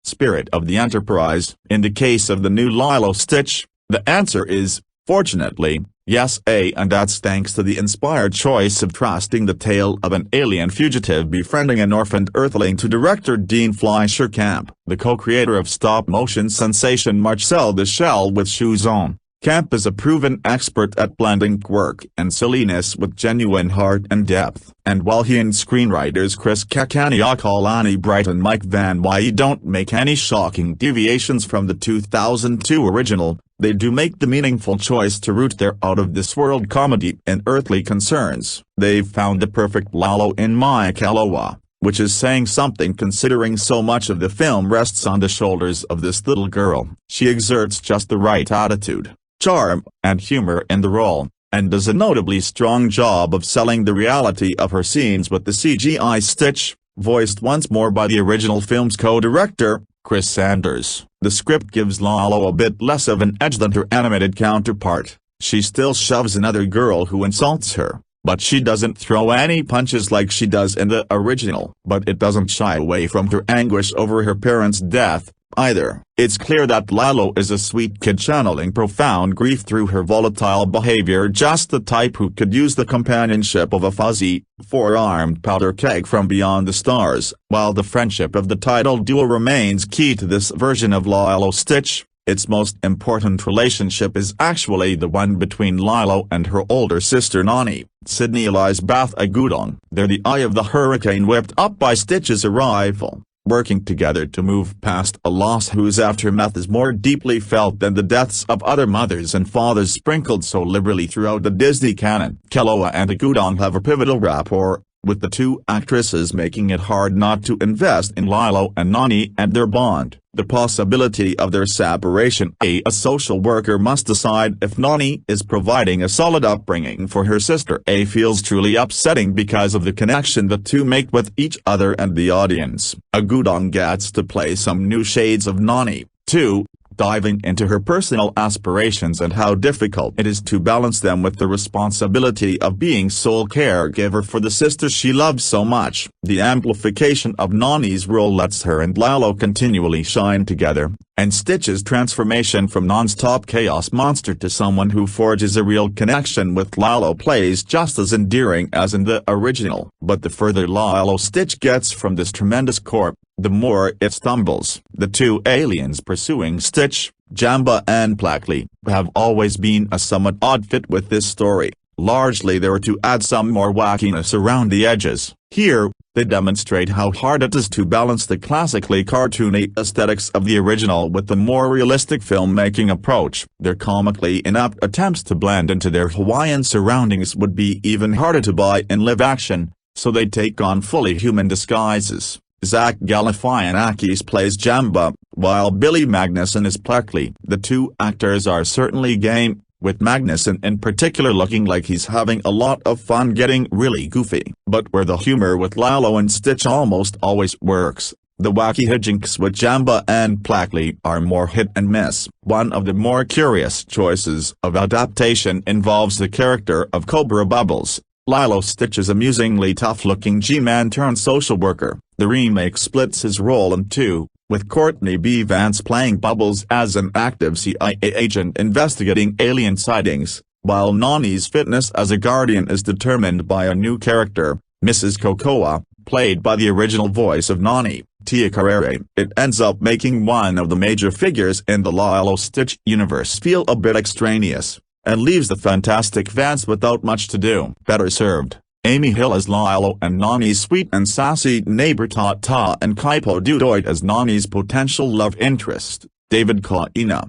spirit of the enterprise? In the case of the new Lilo Stitch, the answer is, fortunately, yes, and that's thanks to the inspired choice of trusting the tale of an alien fugitive befriending an orphaned Earthling to director Dean Fleischer Camp, the co-creator of stop-motion sensation Marcel the Shell with Shoes On. Camp is a proven expert at blending quirk and silliness with genuine heart and depth, and while he and screenwriters Chris Kakanyakalani Bright and Mike Van Wye don't make any shocking deviations from the 2002 original, they do make the meaningful choice to root their out-of-this-world comedy in earthly concerns. They've found the perfect Lilo in Maia Kealoha, which is saying something considering so much of the film rests on the shoulders of this little girl. She exerts just the right attitude, charm, and humor in the role, and does a notably strong job of selling the reality of her scenes with the CGI Stitch, voiced once more by the original film's co-director, Chris Sanders. The script gives Lilo a bit less of an edge than her animated counterpart. She still shoves another girl who insults her, but she doesn't throw any punches like she does in the original. But it doesn't shy away from her anguish over her parents' death, either. It's clear that Lilo is a sweet kid channeling profound grief through her volatile behavior, just the type who could use the companionship of a fuzzy, four-armed powder keg from beyond the stars. While the friendship of the title duo remains key to this version of Lilo Stitch, its most important relationship is actually the one between Lilo and her older sister Nani, Sydney Elizabeth Agudong. They're the eye of the hurricane whipped up by Stitch's arrival, working together to move past a loss whose aftermath is more deeply felt than the deaths of other mothers and fathers sprinkled so liberally throughout the Disney canon. Kealoha and Agudong have a pivotal rapport, with the two actresses making it hard not to invest in Lilo and Nani and their bond. The possibility of their separation. A social worker must decide if Nani is providing a solid upbringing for her sister. Feels truly upsetting because of the connection the two make with each other and the audience. Agudong gets to play some new shades of Nani, too, diving into her personal aspirations and how difficult it is to balance them with the responsibility of being sole caregiver for the sister she loves so much. The amplification of Nani's role lets her and Lilo continually shine together, and Stitch's transformation from non-stop chaos monster to someone who forges a real connection with Lilo plays just as endearing as in the original. But the further Lilo Stitch gets from this tremendous corp, the more it stumbles. The two aliens pursuing Stitch, Jamba and Plackley, have always been a somewhat odd fit with this story, largely there to add some more wackiness around the edges. Here, they demonstrate how hard it is to balance the classically cartoony aesthetics of the original with the more realistic filmmaking approach. Their comically inept attempts to blend into their Hawaiian surroundings would be even harder to buy in live action, so they take on fully human disguises. Zach Galifianakis plays Jamba, while Billy Magnussen is Plackley. The two actors are certainly game, with Magnussen in particular looking like he's having a lot of fun getting really goofy. But where the humor with Lilo and Stitch almost always works, The wacky hijinks with Jamba and Plackley are more hit and miss. One of the more curious choices of adaptation involves the character of Cobra Bubbles, Lilo Stitch's amusingly tough-looking G-man turned social worker. The remake splits his role in two, with Courtney B. Vance playing Bubbles as an active CIA agent investigating alien sightings, while Nani's fitness as a guardian is determined by a new character, Mrs. Cocoa, played by the original voice of Nani, Tia Carrere. It ends up making one of the major figures in the Lilo Stitch universe feel a bit extraneous, and leaves the fantastic Vance without much to do. Better served, Amy Hill as Lilo and Nani's sweet and sassy neighbor Tata, and Kaipo Dudoit as Nani's potential love interest, David Kaina.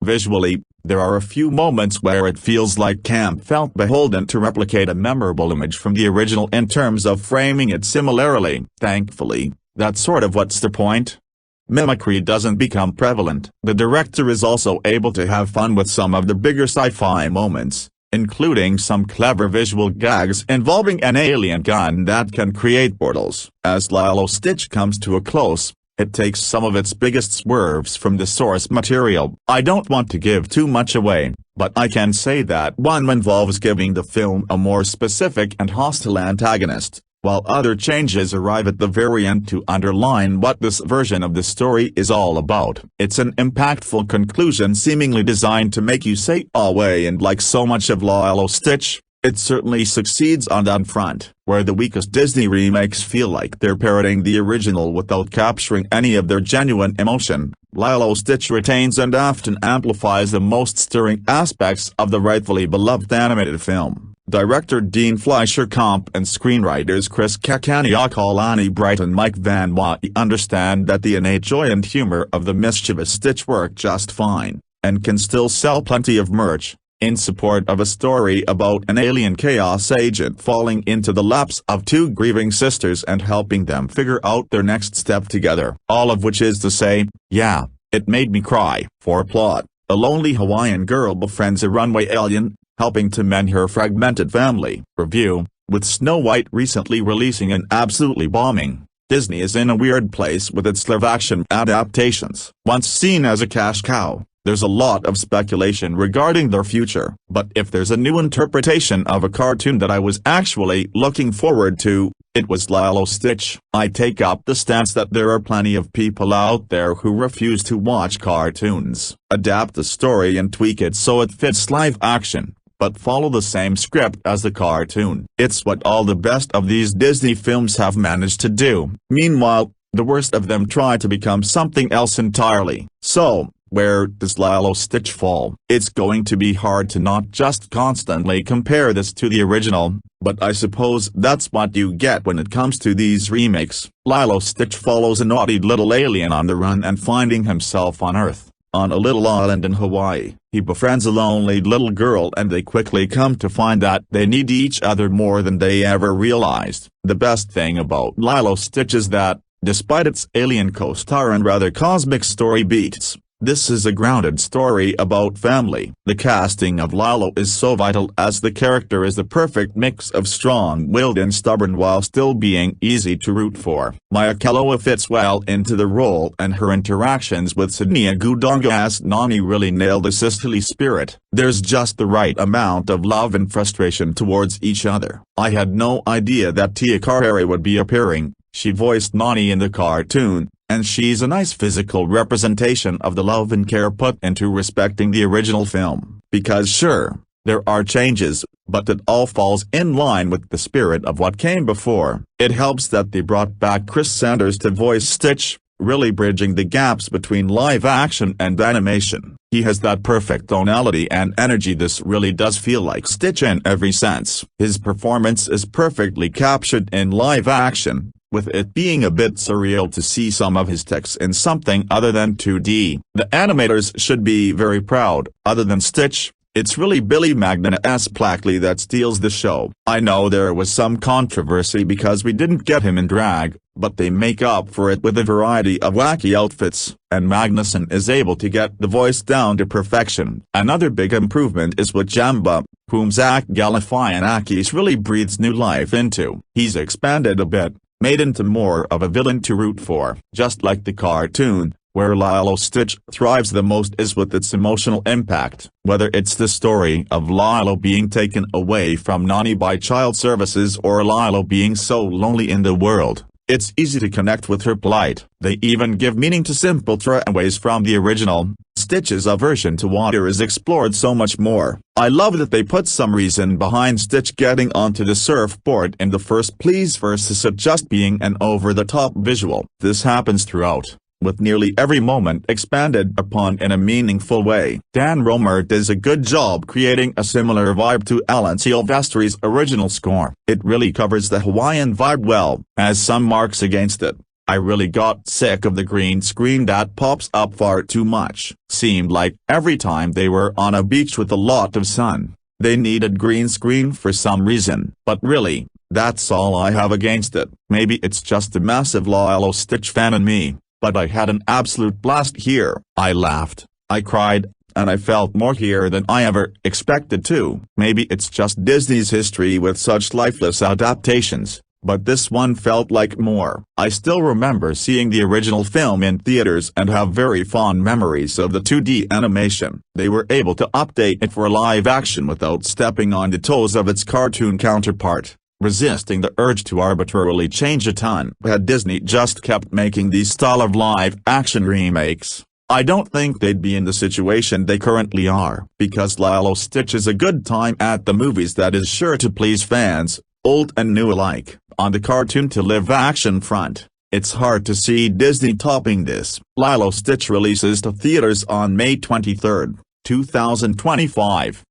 Visually, there are a few moments where it feels like Camp felt beholden to replicate a memorable image from the original in terms of framing it similarly. Thankfully, that's sort of what's the point. Mimicry doesn't become prevalent. The director is also able to have fun with some of the bigger sci-fi moments, including some clever visual gags involving an alien gun that can create portals. As Lilo Stitch comes to a close, it takes some of its biggest swerves from the source material. I don't want to give too much away, but I can say that one involves giving the film a more specific and hostile antagonist, while other changes arrive at the very end to underline what this version of the story is all about. It's an impactful conclusion seemingly designed to make you say away, and like so much of Lilo Stitch, it certainly succeeds on that front, where the weakest Disney remakes feel like they're parroting the original without capturing any of their genuine emotion. Lilo Stitch retains and often amplifies the most stirring aspects of the rightfully beloved animated film. Director Dean Fleischer Comp and screenwriters Chris Kakaniakalani Bright and Mike Van Wye understand that the innate joy and humor of the mischievous Stitch work just fine, and can still sell plenty of merch, in support of a story about an alien chaos agent falling into the laps of two grieving sisters and helping them figure out their next step together. All of which is to say, yeah, it made me cry. For plot, a lonely Hawaiian girl befriends a runway alien, helping to mend her fragmented family. Review, with Snow White recently releasing and absolutely bombing, Disney is in a weird place with its live-action adaptations. Once seen as a cash cow, there's a lot of speculation regarding their future. But if there's a new interpretation of a cartoon that I was actually looking forward to, it was Lilo Stitch. I take up the stance that there are plenty of people out there who refuse to watch cartoons, adapt the story and tweak it so it fits live action, but follow the same script as the cartoon. It's what all the best of these Disney films have managed to do. Meanwhile, the worst of them try to become something else entirely. So, where does Lilo Stitch fall? It's going to be hard to not just constantly compare this to the original, but I suppose that's what you get when it comes to these remakes. Lilo Stitch follows a naughty little alien on the run and finding himself on Earth. On a little island in Hawaii, he befriends a lonely little girl and they quickly come to find that they need each other more than they ever realized. The best thing about Lilo Stitch is that, despite its alien co-star and rather cosmic story beats, this is a grounded story about family. The casting of Lilo is so vital as the character is the perfect mix of strong-willed and stubborn while still being easy to root for. Maia Kealoha fits well into the role, and her interactions with Sydney Agudonga as Nani really nail the sisterly spirit. There's just the right amount of love and frustration towards each other. I had no idea that Tia Carrere would be appearing. She voiced Nani in the cartoon, and she's a nice physical representation of the love and care put into respecting the original film. Because sure, there are changes, but it all falls in line with the spirit of what came before. It helps that they brought back Chris Sanders to voice Stitch, really bridging the gaps between live action and animation. He has that perfect tonality and energy. This really does feel like Stitch in every sense. His performance is perfectly captured in live action, with it being a bit surreal to see some of his text in something other than 2D. The animators should be very proud. Other than Stitch, it's really Billy Magnan as Plackley that steals the show. I know there was some controversy because we didn't get him in drag, but they make up for it with a variety of wacky outfits, and Magnuson is able to get the voice down to perfection. Another big improvement is with Jamba, whom Zach Galifianakis really breathes new life into. He's expanded a bit, made into more of a villain to root for. Just like the cartoon, where Lilo Stitch thrives the most is with its emotional impact. Whether it's the story of Lilo being taken away from Nani by child services or Lilo being so lonely in the world, it's easy to connect with her plight. They even give meaning to simple throwaways from the original. Stitch's aversion to water is explored so much more. I love that they put some reason behind Stitch getting onto the surfboard in the first place versus it just being an over-the-top visual. This happens throughout, with nearly every moment expanded upon in a meaningful way. Dan Romer does a good job creating a similar vibe to Alan Silvestri's original score. It really covers the Hawaiian vibe well, as some marks against it. I really got sick of the green screen that pops up far too much. Seemed like every time they were on a beach with a lot of sun, they needed green screen for some reason. But really, that's all I have against it. Maybe it's just a massive Lilo Stitch fan in me, but I had an absolute blast here. I laughed, I cried, and I felt more here than I ever expected to. Maybe it's just Disney's history with such lifeless adaptations, but this one felt like more. I still remember seeing the original film in theaters and have very fond memories of the 2D animation. They were able to update it for live action without stepping on the toes of its cartoon counterpart, resisting the urge to arbitrarily change a ton. Had Disney just kept making these style of live-action remakes, I don't think they'd be in the situation they currently are. Because Lilo Stitch is a good time at the movies that is sure to please fans, old and new alike. On the cartoon to live-action front, it's hard to see Disney topping this. Lilo Stitch releases to theaters on May 23, 2025.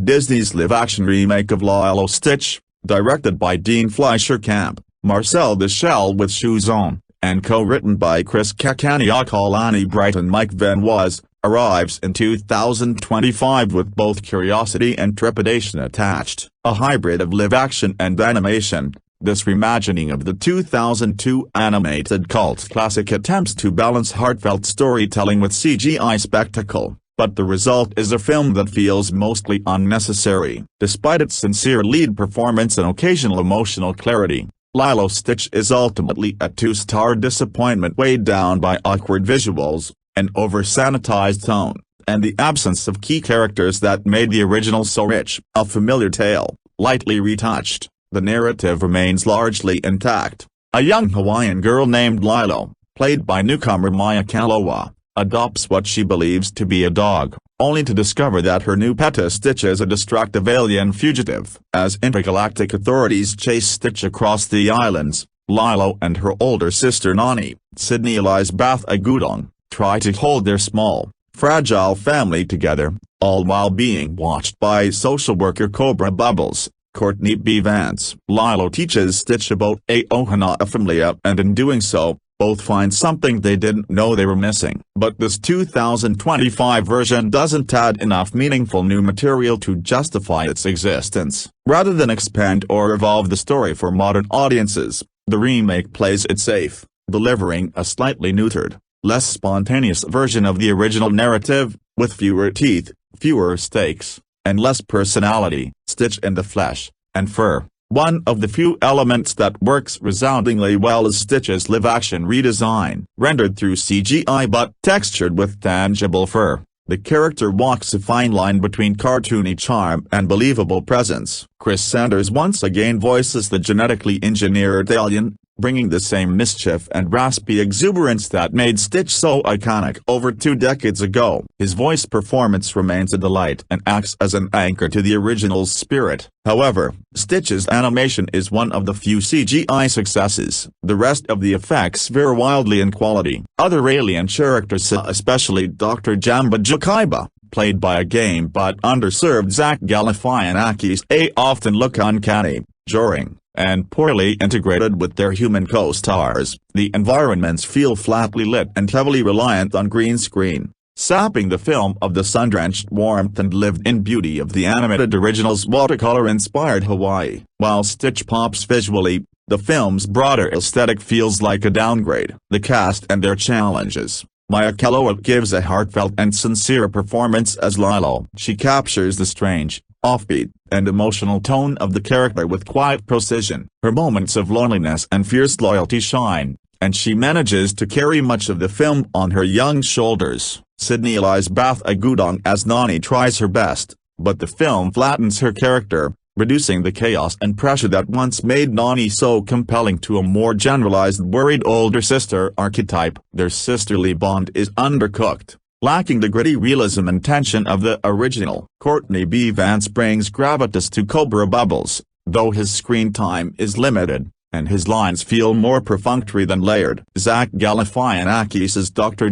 Disney's live-action remake of Lilo Stitch, directed by Dean Fleischer Camp, Marcel Deschelles with shoes on, and co-written by Chris Kakaniakalani Bright and Mike Van Was, arrives in 2025 with both curiosity and trepidation attached. A hybrid of live-action and animation, this reimagining of the 2002 animated cult classic attempts to balance heartfelt storytelling with CGI spectacle. But the result is a film that feels mostly unnecessary. Despite its sincere lead performance and occasional emotional clarity, Lilo Stitch is ultimately a two-star disappointment weighed down by awkward visuals, an over-sanitized tone, and the absence of key characters that made the original so rich. A familiar tale, lightly retouched, the narrative remains largely intact. A young Hawaiian girl named Lilo, played by newcomer Maia Kealoha, adopts what she believes to be a dog, only to discover that her new pet Stitch is a destructive alien fugitive. As intergalactic authorities chase Stitch across the islands, Lilo and her older sister Nani, Sydney Elizabeth Agudong, try to hold their small, fragile family together, all while being watched by social worker Cobra Bubbles, Courtney B. Vance. Lilo teaches Stitch about Ohana Familia, and in doing so, both find something they didn't know they were missing. But this 2025 version doesn't add enough meaningful new material to justify its existence. Rather than expand or evolve the story for modern audiences, the remake plays it safe, delivering a slightly neutered, less spontaneous version of the original narrative, with fewer teeth, fewer stakes, and less personality. Stitch in the flesh and fur. One of the few elements that works resoundingly well is Stitch's live-action redesign. Rendered through CGI but textured with tangible fur, the character walks a fine line between cartoony charm and believable presence. Chris Sanders once again voices the genetically engineered alien, bringing the same mischief and raspy exuberance that made Stitch so iconic over 2 decades ago. His voice performance remains a delight and acts as an anchor to the original's spirit. However, Stitch's animation is one of the few CGI successes. The rest of the effects vary wildly in quality. Other alien characters, especially Dr. Jamba Jokaiba, played by a game but underserved Zach Galifianakis, often look uncanny, jarring, and poorly integrated with their human co-stars. The environments feel flatly lit and heavily reliant on green screen, sapping the film of the sun-drenched warmth and lived-in beauty of the animated original's watercolor-inspired Hawaii. While Stitch pops visually, the film's broader aesthetic feels like a downgrade. The cast and their challenges. Maia Kealoha gives a heartfelt and sincere performance as Lilo. She captures the strange, offbeat, and emotional tone of the character with quiet precision. Her moments of loneliness and fierce loyalty shine, and she manages to carry much of the film on her young shoulders. Sydney Elizabeth Agudong as Nani tries her best, but the film flattens her character, reducing the chaos and pressure that once made Nani so compelling to a more generalized worried older sister archetype. Their sisterly bond is undercooked, lacking the gritty realism and tension of the original. Courtney B. Vance brings gravitas to Cobra Bubbles, though his screen time is limited, and his lines feel more perfunctory than layered. Zach Galifianakis as Dr.